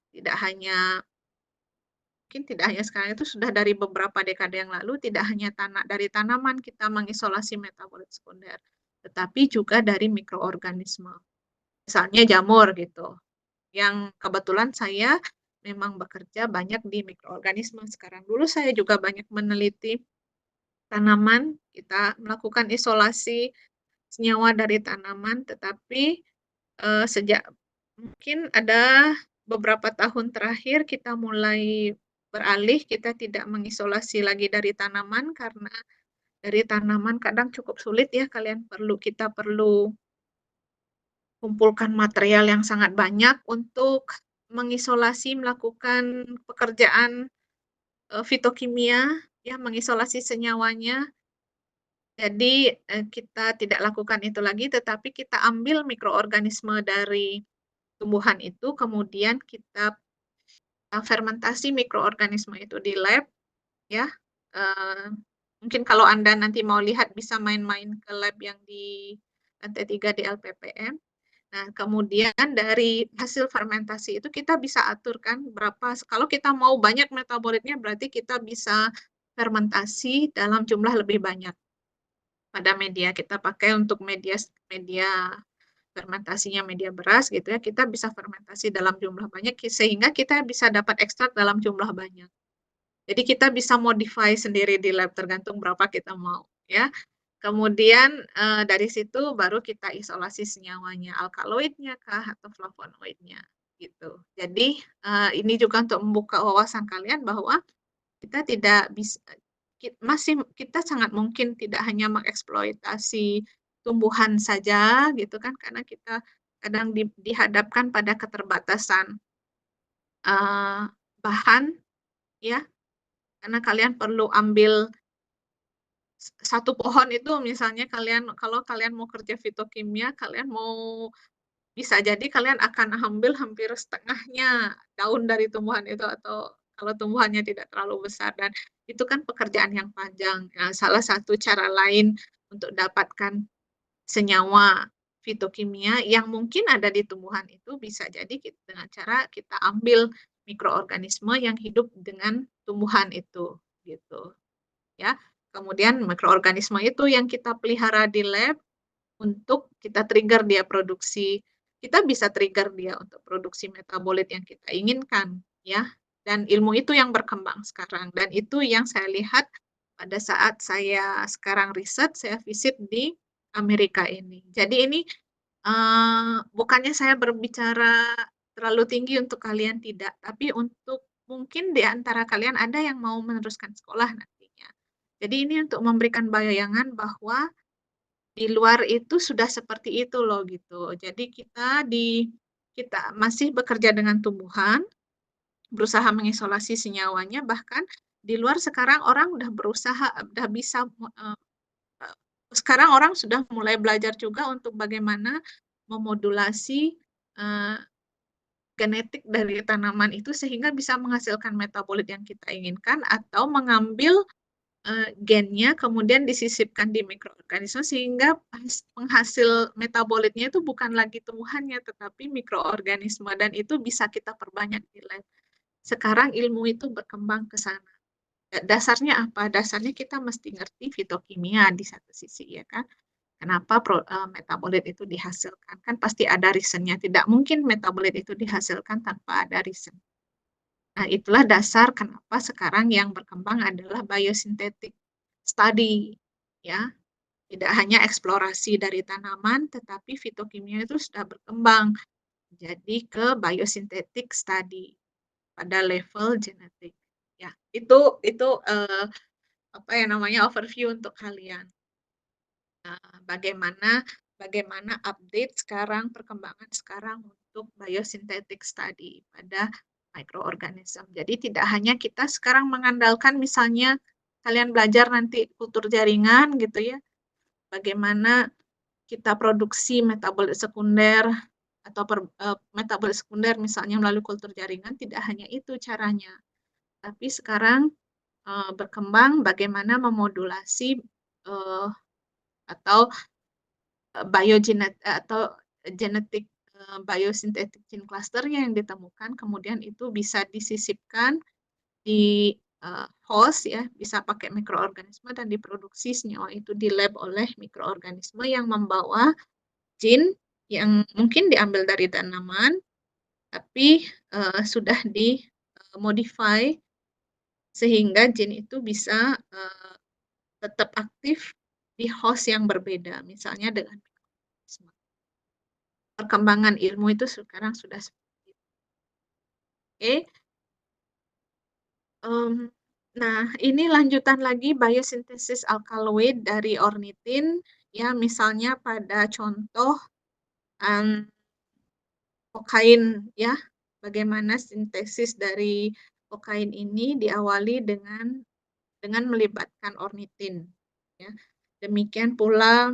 mungkin tidak hanya sekarang, itu sudah dari beberapa dekade yang lalu, tidak hanya dari tanaman kita mengisolasi metabolit sekunder, tetapi juga dari mikroorganisme. Misalnya jamur gitu, yang kebetulan saya memang bekerja banyak di mikroorganisme sekarang. Dulu saya juga banyak meneliti tanaman, kita melakukan isolasi senyawa dari tanaman, tetapi sejak mungkin ada beberapa tahun terakhir kita mulai beralih, kita tidak mengisolasi lagi dari tanaman karena dari tanaman kadang cukup sulit ya, kita perlu kumpulkan material yang sangat banyak untuk melakukan pekerjaan fitokimia, ya, mengisolasi senyawanya. Jadi kita tidak lakukan itu lagi, tetapi kita ambil mikroorganisme dari tumbuhan itu, kemudian kita fermentasi mikroorganisme itu di lab, ya. Eh, Mungkin kalau Anda nanti mau lihat bisa main-main ke lab yang di lantai 3 di LPPM. Nah, kemudian dari hasil fermentasi itu kita bisa aturkan kalau kita mau banyak metabolitnya, berarti kita bisa fermentasi dalam jumlah lebih banyak pada media. Kita pakai untuk media fermentasinya media beras gitu ya, kita bisa fermentasi dalam jumlah banyak sehingga kita bisa dapat ekstrak dalam jumlah banyak. Jadi kita bisa modify sendiri di lab tergantung berapa kita mau ya. Kemudian dari situ baru kita isolasi senyawanya, alkaloidnya kah atau flavonoidnya gitu. Jadi ini juga untuk membuka wawasan kalian bahwa kita tidak bisa kita sangat mungkin tidak hanya mengeksploitasi tumbuhan saja gitu kan, karena kita kadang dihadapkan pada keterbatasan bahan ya, karena kalian perlu ambil satu pohon itu, misalnya kalau kalian mau kerja fitokimia, kalian mau bisa jadi kalian akan ambil hampir setengahnya daun dari tumbuhan itu, atau kalau tumbuhannya tidak terlalu besar, dan itu kan pekerjaan yang panjang. Nah, salah satu cara lain untuk dapatkan senyawa fitokimia yang mungkin ada di tumbuhan itu bisa jadi dengan cara kita ambil mikroorganisme yang hidup dengan tumbuhan itu gitu ya. Kemudian mikroorganisme itu yang kita pelihara di lab untuk kita trigger dia produksi. Kita bisa trigger dia untuk produksi metabolit yang kita inginkan ya. Dan ilmu itu yang berkembang sekarang, dan itu yang saya lihat pada saat saya sekarang riset, saya visit di Amerika ini. Jadi ini bukannya saya berbicara terlalu tinggi untuk kalian, tidak, tapi untuk mungkin di antara kalian ada yang mau meneruskan sekolah nantinya. Jadi ini untuk memberikan bayangan bahwa di luar itu sudah seperti itu loh gitu. Jadi kita masih bekerja dengan tumbuhan, berusaha mengisolasi senyawanya, bahkan di luar sekarang orang udah bisa sekarang orang sudah mulai belajar juga untuk bagaimana memodulasi genetik dari tanaman itu sehingga bisa menghasilkan metabolit yang kita inginkan, atau mengambil gennya kemudian disisipkan di mikroorganisme sehingga penghasil metabolitnya itu bukan lagi tumbuhannya tetapi mikroorganisme, dan itu bisa kita perbanyak di lab. Sekarang ilmu itu berkembang ke sana. Dasarnya apa? Dasarnya kita mesti ngerti fitokimia di satu sisi ya kan. Kenapa metabolit itu dihasilkan? Kan pasti ada reasonnya. Tidak mungkin metabolit itu dihasilkan tanpa ada reason. Nah, itulah dasar kenapa sekarang yang berkembang adalah biosynthetic study, ya. Tidak hanya eksplorasi dari tanaman, tetapi fitokimia itu sudah berkembang jadi ke biosynthetic study pada level genetik. Ya, itu apa ya namanya overview untuk kalian. Bagaimana update sekarang, perkembangan sekarang untuk biosynthetic study pada mikroorganisme. Jadi tidak hanya kita sekarang mengandalkan misalnya kalian belajar nanti kultur jaringan gitu ya, bagaimana kita produksi metabolit sekunder atau metabolit sekunder misalnya melalui kultur jaringan, tidak hanya itu caranya. Tapi sekarang berkembang bagaimana memodulasi atau biogenetik atau genetik biosynthetic gene cluster-nya yang ditemukan, kemudian itu bisa disisipkan di host ya, bisa pakai mikroorganisme dan diproduksi senyawa itu di lab oleh mikroorganisme yang membawa gene yang mungkin diambil dari tanaman, tapi sudah dimodify sehingga gene itu bisa tetap aktif di host yang berbeda, misalnya dengan mikroorganisme. Perkembangan ilmu itu sekarang sudah seperti itu. Oke. Nah, ini lanjutan lagi biosintesis alkaloid dari ornitin, ya misalnya pada contoh kokain, ya, bagaimana sintesis dari kokain ini diawali dengan melibatkan ornitin, ya. Demikian pula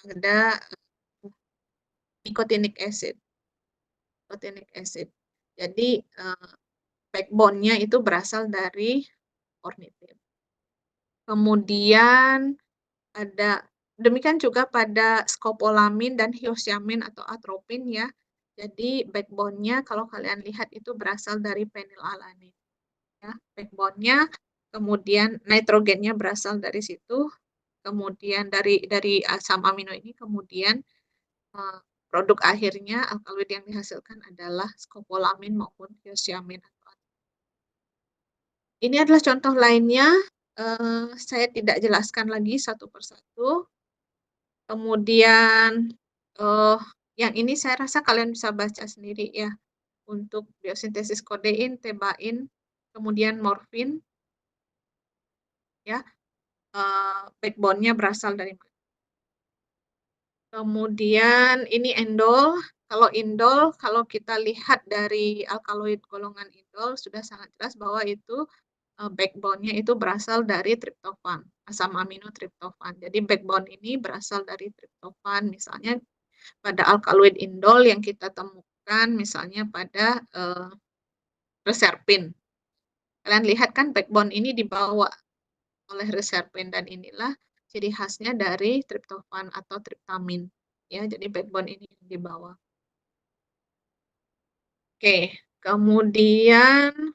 ada nicotinic acid. Jadi backbone-nya itu berasal dari ornitin. Kemudian ada demikian juga pada skopolamin dan hyoscyamin atau atropin ya. Jadi backbone-nya kalau kalian lihat itu berasal dari phenylalanin. Ya, backbone-nya, kemudian nitrogennya berasal dari situ, kemudian dari asam amino ini, kemudian produk akhirnya alkaloid yang dihasilkan adalah skopolamin maupun hyoscyamin. Ini adalah contoh lainnya. Saya tidak jelaskan lagi satu persatu. Kemudian yang ini saya rasa kalian bisa baca sendiri ya, untuk biosintesis kodein, tebain, kemudian morfin, ya, backbone-nya berasal dari mana. Kemudian ini indol. Kalau indol, kalau kita lihat dari alkaloid golongan indol sudah sangat jelas bahwa itu backbone-nya itu berasal dari triptofan, asam amino triptofan. Jadi backbone ini berasal dari triptofan, misalnya pada alkaloid indol yang kita temukan misalnya pada reserpin. Kalian lihat kan backbone ini dibawa oleh reserpin dan inilah ciri khasnya dari triptofan atau triptamin. Ya, jadi backbone ini yang dibawa. Oke, kemudian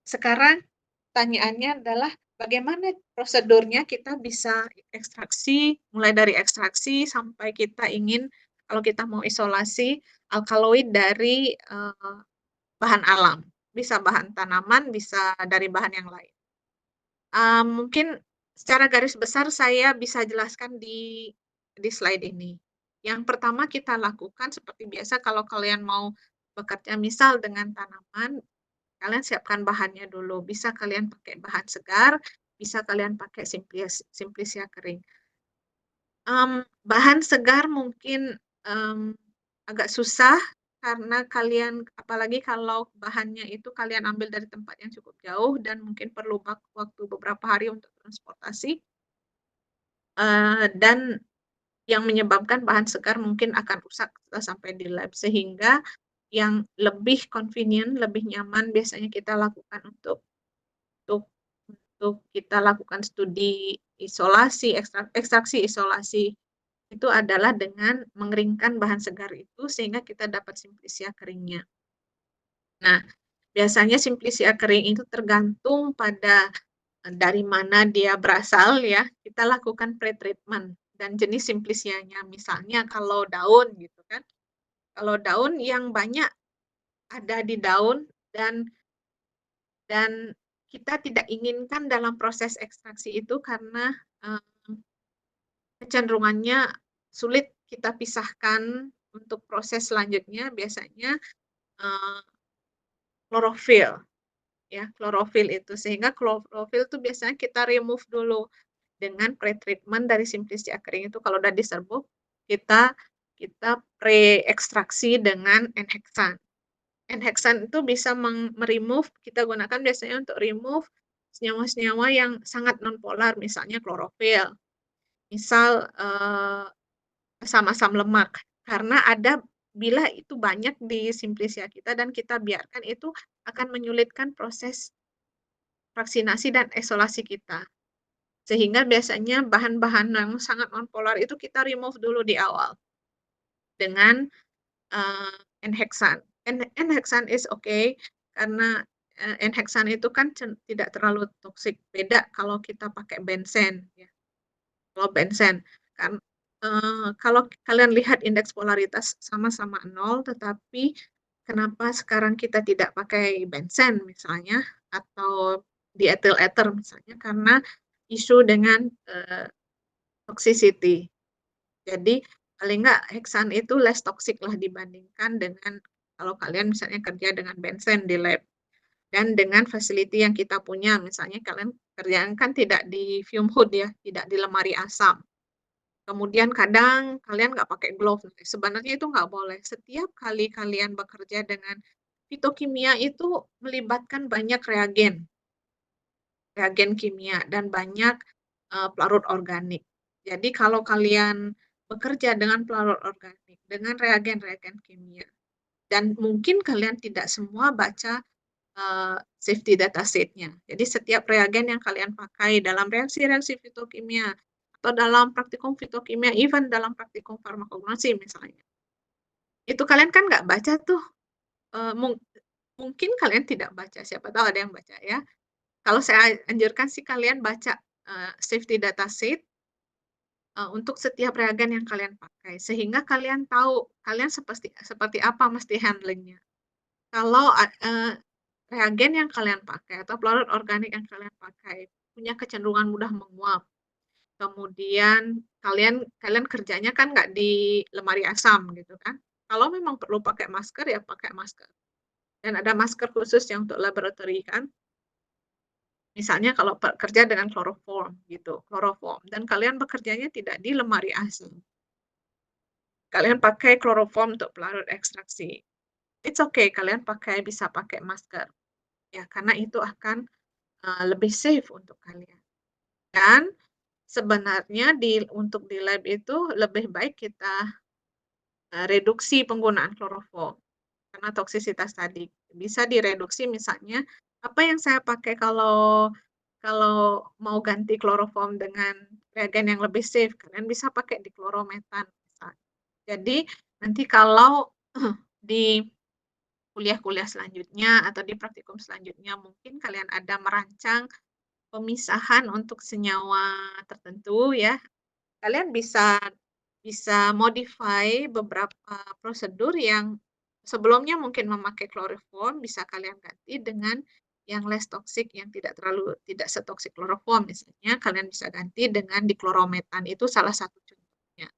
sekarang pertanyaannya adalah bagaimana prosedurnya kita bisa ekstraksi, mulai dari ekstraksi sampai kita ingin, kalau kita mau isolasi alkaloid dari bahan alam. Bisa bahan tanaman, bisa dari bahan yang lain. Mungkin secara garis besar saya bisa jelaskan di slide ini. Yang pertama kita lakukan seperti biasa kalau kalian mau bekerja misal dengan tanaman, kalian siapkan bahannya dulu. Bisa kalian pakai bahan segar, bisa kalian pakai simplisia kering. Bahan segar mungkin agak susah karena kalian, apalagi kalau bahannya itu kalian ambil dari tempat yang cukup jauh dan mungkin perlu waktu beberapa hari untuk transportasi. Dan yang menyebabkan bahan segar mungkin akan rusak setelah sampai di lab, sehingga yang lebih convenient, lebih nyaman biasanya kita lakukan untuk kita lakukan studi isolasi, ekstraksi isolasi itu adalah dengan mengeringkan bahan segar itu sehingga kita dapat simplisia keringnya. Nah, biasanya simplisia kering itu tergantung pada dari mana dia berasal ya. Kita lakukan pretreatment dan jenis simplisianya. Misalnya kalau daun gitu kan. Kalau daun yang banyak ada di daun dan kita tidak inginkan dalam proses ekstraksi itu karena kecenderungannya sulit kita pisahkan untuk proses selanjutnya biasanya klorofil ya, klorofil itu, sehingga klorofil itu biasanya kita remove dulu dengan pretreatment dari simplisia kering itu. Kalau udah diserbuk kita pre-ekstraksi dengan N-heksan. N-heksan itu bisa meremove, kita gunakan biasanya untuk remove senyawa-senyawa yang sangat nonpolar, misalnya klorofil, misal asam-asam lemak, karena bila itu banyak di simplisia kita dan kita biarkan, itu akan menyulitkan proses vaksinasi dan isolasi kita. Sehingga biasanya bahan-bahan yang sangat nonpolar itu kita remove dulu di awal. dengan N-hexan. N-hexan is okay karena N-hexan itu kan tidak terlalu toksik. Beda kalau kita pakai benzen ya. Kalau benzen kan kalau kalian lihat indeks polaritas sama-sama 0, tetapi kenapa sekarang kita tidak pakai benzen misalnya atau diethyl ether misalnya, karena isu dengan toxicity. Jadi paling nggak heksan itu less toxic lah dibandingkan dengan kalau kalian misalnya kerja dengan benzen di lab. Dan dengan facility yang kita punya, misalnya kalian kerjaan kan tidak di fume hood ya, tidak di lemari asam. Kemudian kadang kalian nggak pakai glove. Sebenarnya itu nggak boleh. Setiap kali kalian bekerja dengan fitokimia itu melibatkan banyak reagen kimia dan banyak pelarut organik. Jadi kalau kalian bekerja dengan pelarut organik, dengan reagen-reagen kimia, dan mungkin kalian tidak semua baca safety data set-nya. Jadi setiap reagen yang kalian pakai dalam reaksi-reaksi fitokimia atau dalam praktikum fitokimia, even dalam praktikum farmakognose misalnya, itu kalian kan nggak baca tuh. Mungkin kalian tidak baca, siapa tahu ada yang baca ya. Kalau saya anjurkan sih kalian baca safety data set untuk setiap reagen yang kalian pakai, sehingga kalian tahu kalian seperti apa mesti handlingnya. Kalau reagen yang kalian pakai atau pelarut organik yang kalian pakai punya kecenderungan mudah menguap. Kemudian kalian kerjanya kan nggak di lemari asam gitu kan. Kalau memang perlu pakai masker ya pakai masker. Dan ada masker khusus yang untuk laboratory kan. Misalnya kalau kerja dengan kloroform gitu, kloroform dan kalian bekerjanya tidak di lemari asam. Kalian pakai kloroform untuk pelarut ekstraksi. It's okay, kalian bisa pakai masker. Ya, karena itu akan lebih safe untuk kalian. Dan sebenarnya untuk di lab itu lebih baik kita reduksi penggunaan kloroform karena toksisitas tadi. Bisa direduksi misalnya apa yang saya pakai kalau mau ganti kloroform dengan reagen yang lebih safe, kalian bisa pakai diklorometan misalnya. Jadi nanti kalau di kuliah-kuliah selanjutnya atau di praktikum selanjutnya mungkin kalian ada merancang pemisahan untuk senyawa tertentu ya, kalian bisa modify beberapa prosedur yang sebelumnya mungkin memakai kloroform, bisa kalian ganti dengan yang less toxic, yang tidak setoksik kloroform misalnya, kalian bisa ganti dengan diklorometan, itu salah satu contohnya.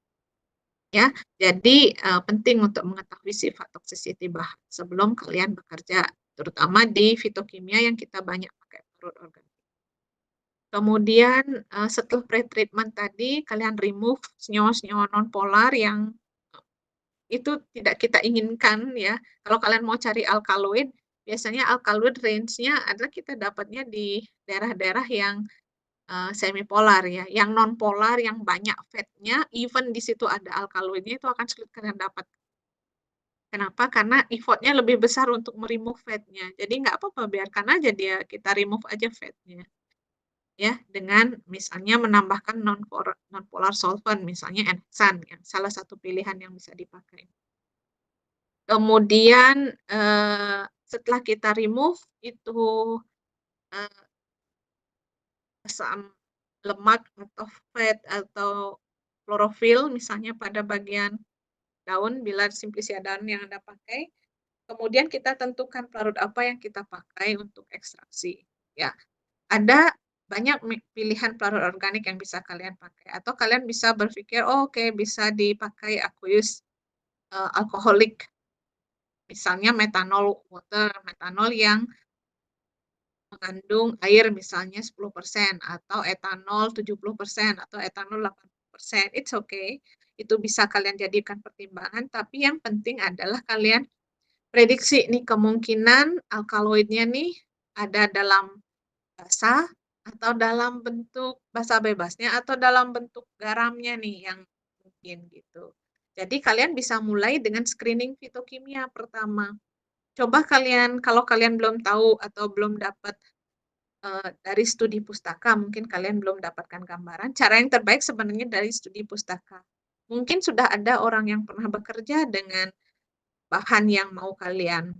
Ya, jadi penting untuk mengetahui sifat toxicity bahan sebelum kalian bekerja, terutama di fitokimia yang kita banyak pakai pelarut organik. Kemudian setelah pre-treatment tadi, kalian remove senyawa-senyawa non-polar yang itu tidak kita inginkan ya. Kalau kalian mau cari alkaloid, biasanya alkaloid range-nya adalah kita dapatnya di daerah-daerah yang semipolar ya. Yang non-polar, yang banyak fat-nya, even di situ ada alkaloidnya, itu akan sulit kalian dapat. Kenapa? Karena effort-nya lebih besar untuk meremove fat-nya. Jadi nggak apa-apa, biarkan aja kita remove aja fat-nya. Ya, dengan misalnya menambahkan non-polar solvent, misalnya N-hexan, yang salah satu pilihan yang bisa dipakai. Kemudian setelah kita remove itu asam lemak atau fat atau klorofil misalnya pada bagian daun, bila simplisia daun yang Anda pakai, kemudian kita tentukan pelarut apa yang kita pakai untuk ekstraksi. Ya, ada banyak pilihan pelarut organik yang bisa kalian pakai, atau kalian bisa berpikir, oh, oke, bisa dipakai aqueous alkoholik, misalnya metanol water, metanol yang mengandung air misalnya 10% atau etanol 70% atau etanol 80%. It's okay. Itu bisa kalian jadikan pertimbangan, tapi yang penting adalah kalian prediksi nih kemungkinan alkaloidnya nih ada dalam basah atau dalam bentuk basah bebasnya atau dalam bentuk garamnya nih yang mungkin gitu. Jadi kalian bisa mulai dengan screening fitokimia pertama. Coba kalau kalian belum tahu atau belum dapat dari studi pustaka, mungkin kalian belum dapatkan gambaran. Cara yang terbaik sebenarnya dari studi pustaka. Mungkin sudah ada orang yang pernah bekerja dengan bahan yang mau kalian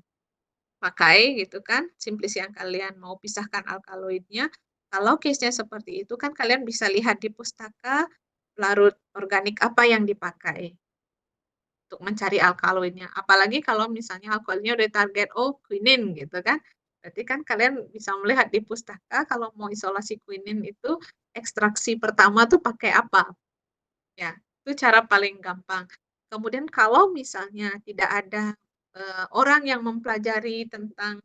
pakai gitu kan, simplis yang kalian mau pisahkan alkaloidnya. Kalau case-nya seperti itu kan kalian bisa lihat di pustaka larut organik apa yang dipakai untuk mencari alkaloidnya. Apalagi kalau misalnya alkaloidnya udah target, oh quinine gitu kan. Berarti kan kalian bisa melihat di pustaka kalau mau isolasi quinine itu ekstraksi pertama tuh pakai apa. Ya, itu cara paling gampang. Kemudian kalau misalnya tidak ada orang yang mempelajari tentang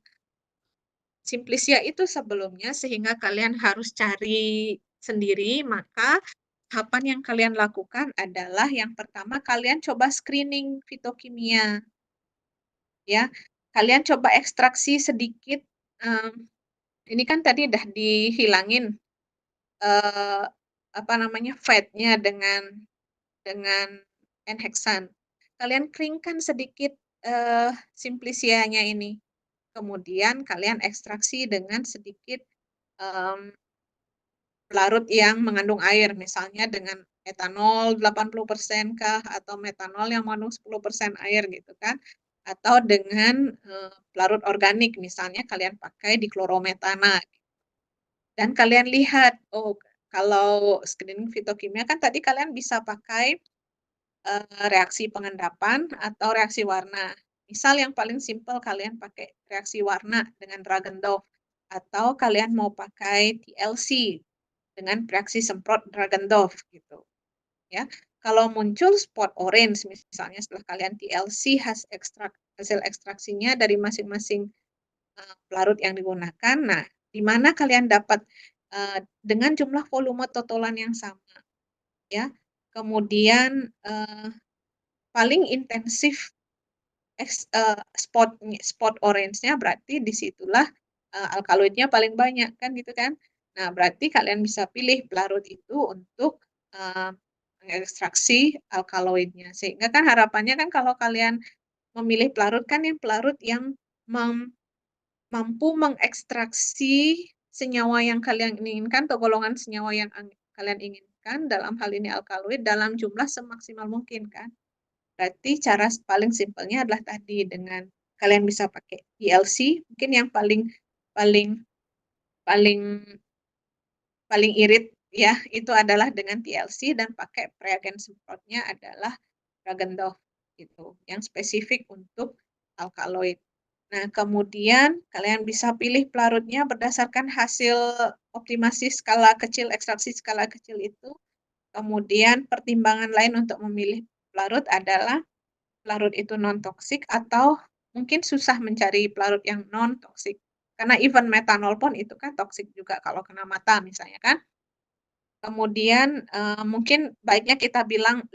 Simplisia itu sebelumnya sehingga kalian harus cari sendiri, maka tahapan yang kalian lakukan adalah yang pertama kalian coba screening fitokimia, ya. Kalian coba ekstraksi sedikit, ini kan tadi udah dihilangin, eee, apa namanya, fat-nya dengan N-heksan. Kalian keringkan sedikit, Simplisia-nya ini. Kemudian kalian ekstraksi dengan sedikit, mmm larut yang mengandung air, misalnya dengan etanol 80% kah, atau metanol yang mengandung 10% air gitu kan, atau dengan, larut organik misalnya kalian pakai diklorometana. Dan kalian lihat, oh kalau screening fitokimia kan tadi kalian bisa pakai, reaksi pengendapan atau reaksi warna. Misal yang paling simpel kalian pakai reaksi warna dengan Dragendorf, atau kalian mau pakai TLC dengan reaksi semprot Dragendorf gitu, ya. Kalau muncul spot orange misalnya setelah kalian TLC hasil ekstraksinya dari masing-masing, pelarut yang digunakan. Nah, di mana kalian dapat, dengan jumlah volume totalan yang sama, ya. Kemudian, paling intensif spot orange-nya berarti disitulah alkaloidnya paling banyak kan gitu kan. Nah, berarti kalian bisa pilih pelarut itu untuk, mengekstraksi alkaloidnya. Sehingga kan harapannya kan kalau kalian memilih pelarut kan yang pelarut yang mampu mengekstraksi senyawa yang kalian inginkan atau golongan senyawa yang kalian inginkan, dalam hal ini alkaloid, dalam jumlah semaksimal mungkin kan. Berarti cara paling simpelnya adalah tadi dengan kalian bisa pakai PLC, mungkin yang paling paling paling paling irit ya, itu adalah dengan TLC dan pakai reagen semprotnya adalah Dragendorf gitu, yang spesifik untuk alkaloid. Nah, kemudian kalian bisa pilih pelarutnya berdasarkan hasil optimasi skala kecil, ekstraksi skala kecil itu. Kemudian pertimbangan lain untuk memilih pelarut adalah pelarut itu non-toksik atau mungkin susah mencari pelarut yang non-toksik. Karena even metanol pun itu kan toksik juga kalau kena mata misalnya kan. Kemudian, mungkin baiknya kita bilang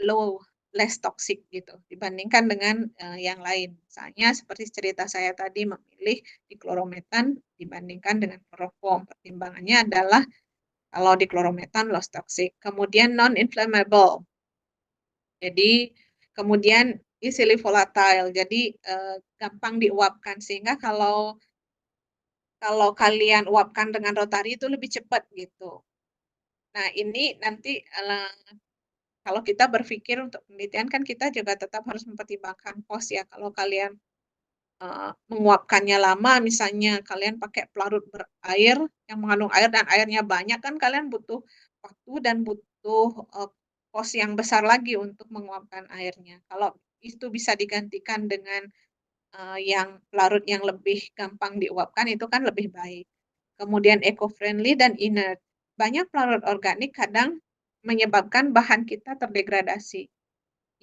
less toxic gitu dibandingkan dengan, yang lain. Misalnya seperti cerita saya tadi memilih diklorometan dibandingkan dengan kloroform. Pertimbangannya adalah kalau diklorometan less toxic. Kemudian non-inflammable. Jadi kemudian easily volatile. Jadi, gampang diuapkan sehingga kalau kalian uapkan dengan rotari itu lebih cepat gitu. Nah ini nanti, kalau kita berpikir untuk penelitian kan kita juga tetap harus mempertimbangkan cost ya. Kalau kalian, menguapkannya lama misalnya kalian pakai pelarut berair yang mengandung air dan airnya banyak kan kalian butuh waktu dan butuh, cost yang besar lagi untuk menguapkan airnya. Kalau itu bisa digantikan dengan, yang pelarut yang lebih gampang diuapkan itu kan lebih baik. Kemudian eco-friendly dan inert. Banyak pelarut organik kadang menyebabkan bahan kita terdegradasi,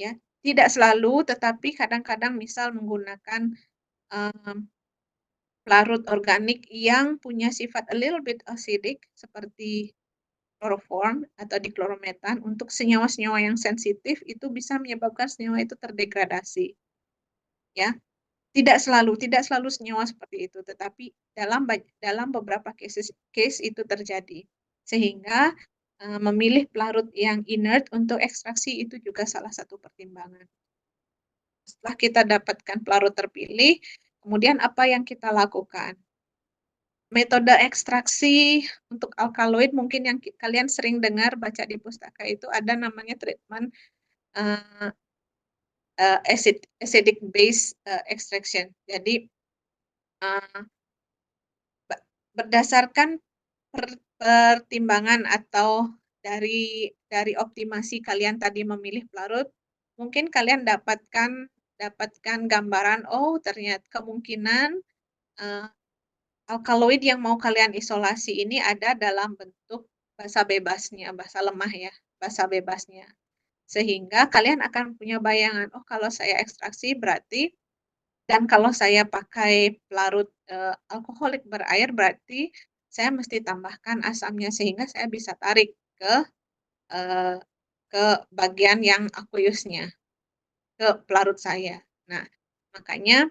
ya. Tidak selalu, tetapi kadang-kadang misal menggunakan, pelarut organik yang punya sifat a little bit acidic seperti kloroform atau diklorometan untuk senyawa-senyawa yang sensitif itu bisa menyebabkan senyawa itu terdegradasi, ya. Tidak selalu senyawa seperti itu, tetapi dalam beberapa case itu terjadi. Sehingga, memilih pelarut yang inert untuk ekstraksi itu juga salah satu pertimbangan. Setelah kita dapatkan pelarut terpilih, kemudian apa yang kita lakukan? Metode ekstraksi untuk alkaloid mungkin yang kalian sering dengar baca di pustaka itu ada namanya treatment, eee acidic base extraction. Jadi, eee, be berdasarkan pertimbangan atau dari optimasi kalian tadi memilih pelarut, mungkin kalian dapatkan gambaran, oh ternyata kemungkinan, eee, alkaloid yang mau kalian isolasi ini ada dalam bentuk basa bebasnya, basa lemah ya, basa bebasnya. Sehingga kalian akan punya bayangan, oh kalau saya ekstraksi berarti dan kalau saya pakai pelarut, alkoholik berair berarti saya mesti tambahkan asamnya sehingga saya bisa tarik eee, ke bagian yang aqueousnya, ke pelarut saya. Nah, makanya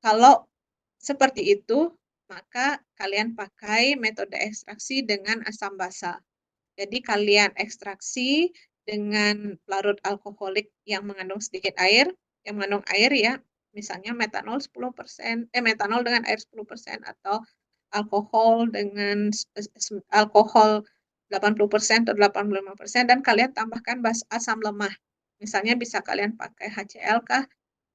kalau seperti itu, maka kalian pakai metode ekstraksi dengan asam basa. Jadi kalian ekstraksi dengan pelarut alkoholik yang mengandung sedikit air, yang mengandung air ya, misalnya metanol 10%, metanol dengan air 10% atau alkohol dengan alkohol 80% atau 85% dan kalian tambahkan asam lemah. Misalnya bisa kalian pakai HCl kah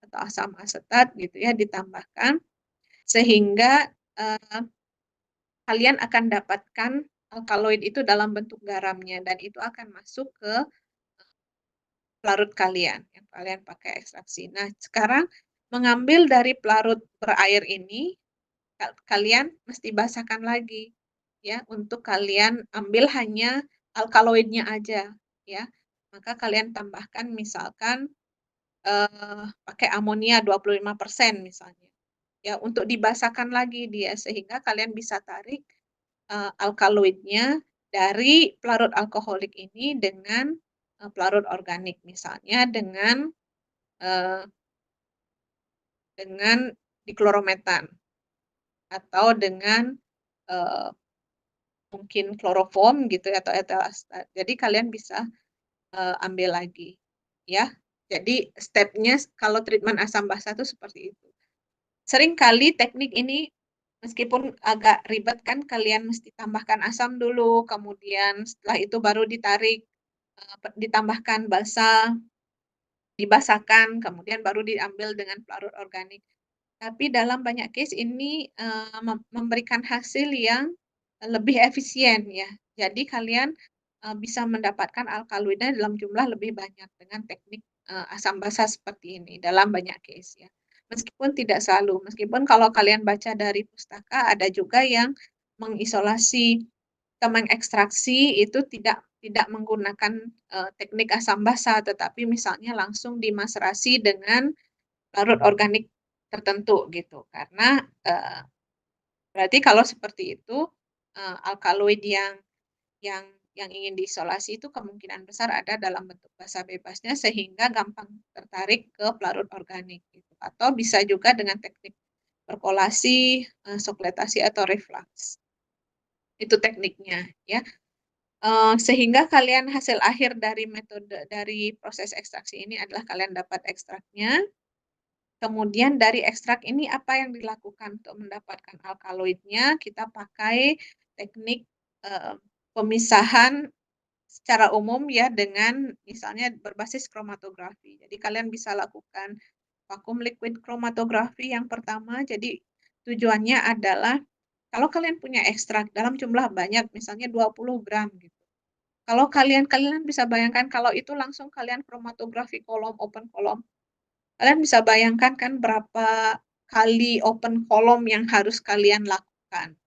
atau asam asetat gitu ya ditambahkan sehingga, kalian akan dapatkan alkaloid itu dalam bentuk garamnya dan itu akan masuk ke pelarut kalian yang kalian pakai ekstraksi. Nah, sekarang mengambil dari pelarut berair ini, kalian mesti basahkan lagi ya untuk kalian ambil hanya alkaloidnya aja ya. Maka kalian tambahkan misalkan, pakai amonia 25% misalnya, ya untuk dibasahkan lagi dia sehingga kalian bisa tarik alkaloidnya dari pelarut alkoholik ini dengan, pelarut organik misalnya eee, dengan diklorometan atau dengan, eee, mungkin kloroform gitu ya atau etel asetat. Jadi kalian bisa, ambil lagi ya. Jadi stepnya kalau treatment asam basa itu seperti itu. Seringkali teknik ini meskipun agak ribet kan kalian mesti tambahkan asam dulu, kemudian setelah itu baru ditarik, ditambahkan basa, dibasahkan, kemudian baru diambil dengan pelarut organik. Tapi dalam banyak case ini, memberikan hasil yang lebih efisien ya. Jadi kalian, bisa mendapatkan alkaloidnya dalam jumlah lebih banyak dengan teknik, asam basa seperti ini dalam banyak case ya. Meskipun tidak selalu, meskipun kalau kalian baca dari pustaka ada juga yang mengisolasi atau mengekstraksi itu tidak menggunakan, teknik asam basa, tetapi misalnya langsung dimaserasi dengan larut organik tertentu gitu. Karena, berarti kalau seperti itu, alkaloid yang yang ingin diisolasi itu kemungkinan besar ada dalam bentuk basa bebasnya sehingga gampang tertarik ke pelarut organik gitu. Atau bisa juga dengan teknik perkolasi, sokletasi atau reflux. Itu tekniknya ya. Sehingga kalian hasil akhir dari proses ekstraksi ini adalah kalian dapat ekstraknya, kemudian dari ekstrak ini apa yang dilakukan untuk mendapatkan alkaloidnya, kita pakai teknik, pemisahan secara umum ya dengan misalnya berbasis kromatografi. Jadi kalian bisa lakukan vakum liquid chromatography yang pertama, jadi tujuannya adalah kalau kalian punya ekstrak dalam jumlah banyak misalnya 20 gram gitu. Kalau kalian bisa bayangkan kalau itu langsung kalian kromatografi open kolom, kalian bisa bayangkan kan berapa kali open kolom yang harus kalian lakukan,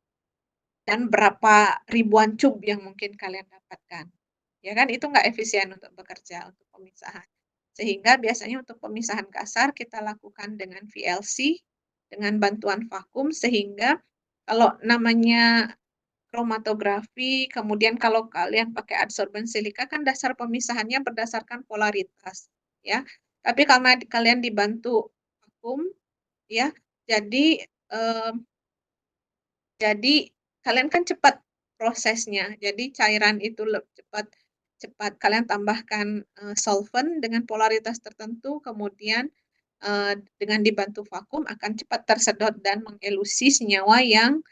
dan berapa ribuan cube yang mungkin kalian dapatkan. Ya kan, itu nggak efisien untuk bekerja, untuk pemisahan. Sehingga biasanya untuk pemisahan kasar kita lakukan dengan VLC, dengan bantuan vakum, sehingga kalau namanya kromatografi, kemudian kalau kalian pakai adsorben silika kan dasar pemisahannya berdasarkan polaritas, ya. Tapi karena kalian dibantu vakum, ya, jadi, jadi kalian kan cepat prosesnya, jadi cairan itu cepat cepat kalian tambahkan, solvent dengan polaritas tertentu, kemudian, dengan dibantu vakum akan cepat tersedot dan mengelusi senyawa yang,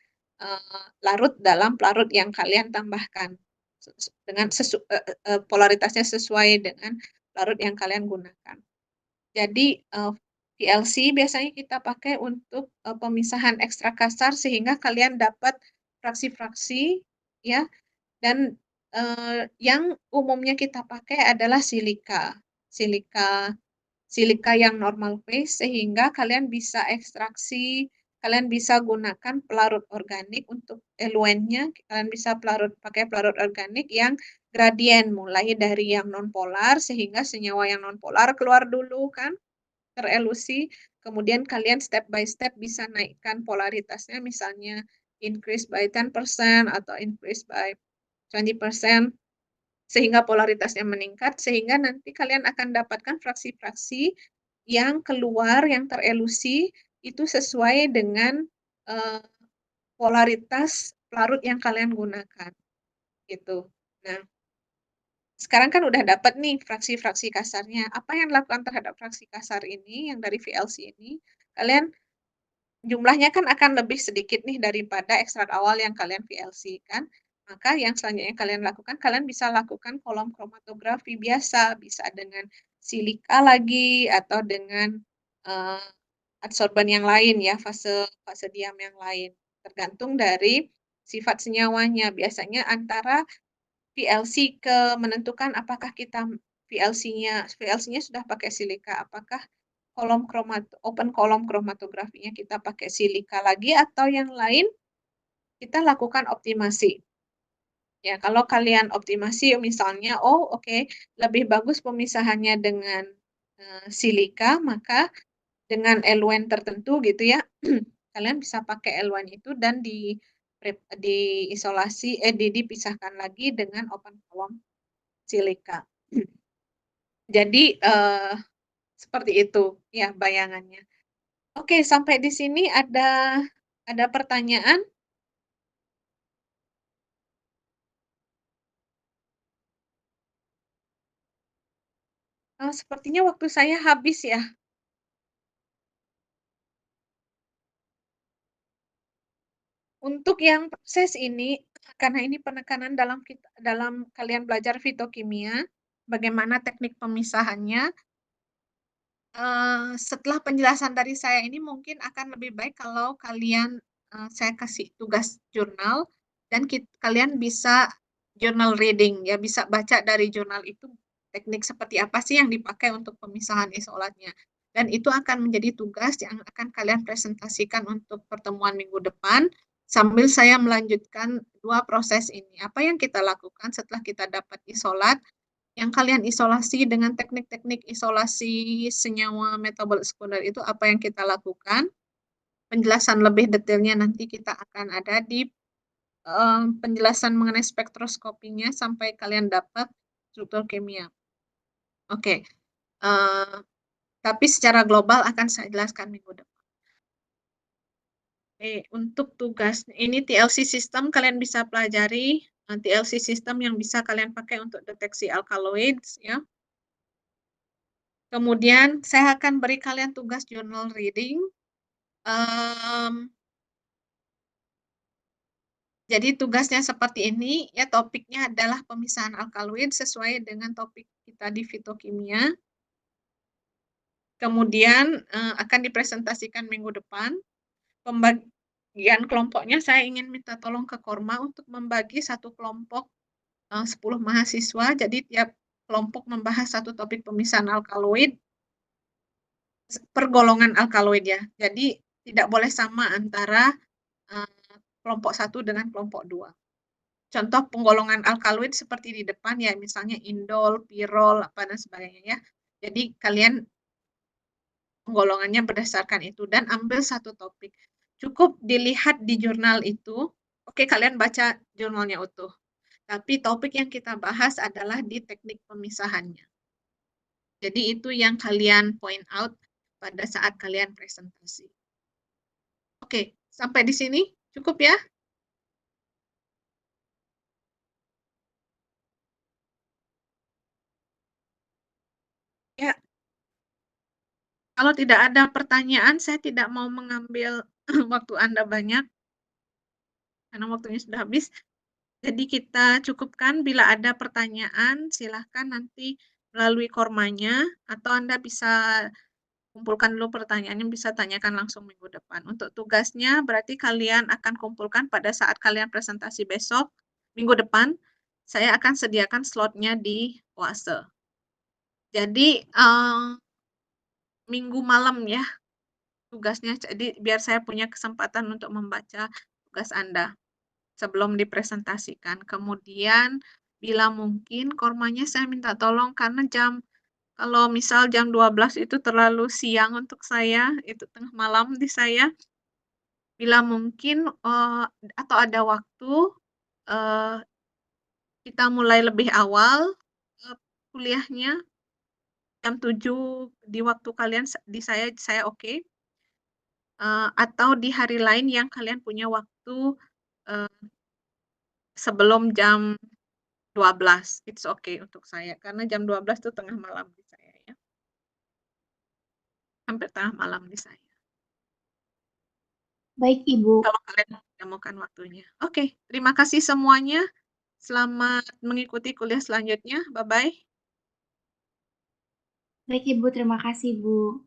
larut dalam pelarut yang kalian tambahkan, dengan polaritasnya sesuai dengan pelarut yang kalian gunakan. Jadi, PLC biasanya kita pakai untuk, pemisahan ekstra kasar sehingga kalian dapat fraksi-fraksi ya, dan, yang umumnya kita pakai adalah silika. Silika silika yang normal phase sehingga kalian bisa ekstraksi, kalian bisa gunakan pelarut organik untuk eluennya, kalian bisa pakai pelarut organik yang gradien, mulai dari yang nonpolar sehingga senyawa yang nonpolar keluar dulu kan, terelusi, kemudian kalian step by step bisa naikkan polaritasnya misalnya increase by 10% atau increase by 20%. Sehingga polaritasnya meningkat, sehingga nanti kalian akan dapatkan fraksi-fraksi yang keluar, yang terelusi, itu sesuai dengan, eee, polaritas pelarut yang kalian gunakan, gitu. Nah, sekarang kan udah dapat nih fraksi-fraksi kasarnya, apa yang dilakukan terhadap fraksi kasar ini, yang dari VLC ini, kalian jumlahnya kan akan lebih sedikit nih daripada ekstrak awal yang kalian VLC kan. Maka yang selanjutnya kalian lakukan, kalian bisa lakukan kolom kromatografi biasa, bisa dengan silika lagi atau dengan, eee, adsorban yang lain ya, fase fase diam yang lain, tergantung dari sifat senyawanya. Biasanya antara VLC menentukan apakah kita VLC-nya sudah pakai silika, apakah open kolom kromatografinya kita pakai silika lagi atau yang lain, kita lakukan optimasi. Ya, kalau kalian optimasi misalnya, oh oke, lebih bagus pemisahannya dengan, silika, maka dengan eluen tertentu gitu ya, kalian bisa pakai eluen itu dan dipisahkan lagi dengan open kolom silika. Jadi, seperti itu ya bayangannya. Oke, sampai di sini ada pertanyaan? Sepertinya waktu saya habis ya. Untuk yang proses ini, karena ini penekanan dalam kalian belajar fitokimia, bagaimana teknik pemisahannya, setelah penjelasan dari saya ini mungkin akan lebih baik kalau kalian, saya kasih tugas jurnal dan kalian bisa journal reading ya, bisa baca dari jurnal itu teknik seperti apa sih yang dipakai untuk pemisahan isolatnya. Dan itu akan menjadi tugas yang akan kalian presentasikan untuk pertemuan minggu depan, sambil saya melanjutkan 2 proses ini. Apa yang kita lakukan setelah kita dapat isolat, yang kalian isolasi dengan teknik-teknik isolasi senyawa metabol sekunder itu apa yang kita lakukan. Penjelasan lebih detailnya nanti kita akan ada di penjelasan mengenai spektroskopinya sampai kalian dapat struktur kimia. Oke, tapi secara global akan saya jelaskan minggu depan. Untuk tugas ini TLC system kalian bisa pelajari, TLC system yang bisa kalian pakai untuk deteksi alkaloids ya. Kemudian saya akan beri kalian tugas journal reading. Jadi tugasnya seperti ini, ya topiknya adalah pemisahan alkaloid sesuai dengan topik kita di fitokimia. Kemudian akan dipresentasikan minggu depan. Pembagian kelompoknya saya ingin minta tolong ke Korma untuk membagi satu kelompok 10 mahasiswa, jadi tiap kelompok membahas satu topik pemisahan alkaloid per golongan alkaloid ya. Jadi tidak boleh sama antara kelompok 1 dengan kelompok 2. Contoh penggolongan alkaloid seperti di depan ya, misalnya indol, pirol, apa dan sebagainya ya. Jadi kalian penggolongannya berdasarkan itu dan ambil satu topik. Cukup dilihat di jurnal itu, oke kalian baca jurnalnya utuh. Tapi topik yang kita bahas adalah di teknik pemisahannya. Jadi itu yang kalian point out pada saat kalian presentasi. Oke, sampai di sini cukup ya? Ya, kalau tidak ada pertanyaan, saya tidak mau mengambil waktu Anda banyak, karena waktunya sudah habis. Jadi kita cukupkan, bila ada pertanyaan, silahkan nanti melalui Kormanya, atau Anda bisa kumpulkan dulu pertanyaannya, bisa tanyakan langsung minggu depan. Untuk tugasnya berarti kalian akan kumpulkan pada saat kalian presentasi besok, minggu depan, saya akan sediakan slotnya di Oase. Jadi, Minggu malam ya tugasnya, jadi biar saya punya kesempatan untuk membaca tugas Anda sebelum dipresentasikan. Kemudian bila mungkin Kormanya saya minta tolong karena kalau misal jam 12 itu terlalu siang untuk saya, itu tengah malam di saya, bila mungkin, atau ada waktu, eee, kita mulai lebih awal, kuliahnya, jam 7 di waktu kalian di saya oke, atau di hari lain yang kalian punya waktu, eee, sebelum jam 12, it's okay untuk saya, karena jam 12 itu tengah malam di saya ya, hampir tengah malam di saya. Baik, Ibu. Kalau kalian menemukan waktunya. Oke, terima kasih semuanya. Selamat mengikuti kuliah selanjutnya. Bye-bye. Baik, Ibu. Terima kasih, Bu.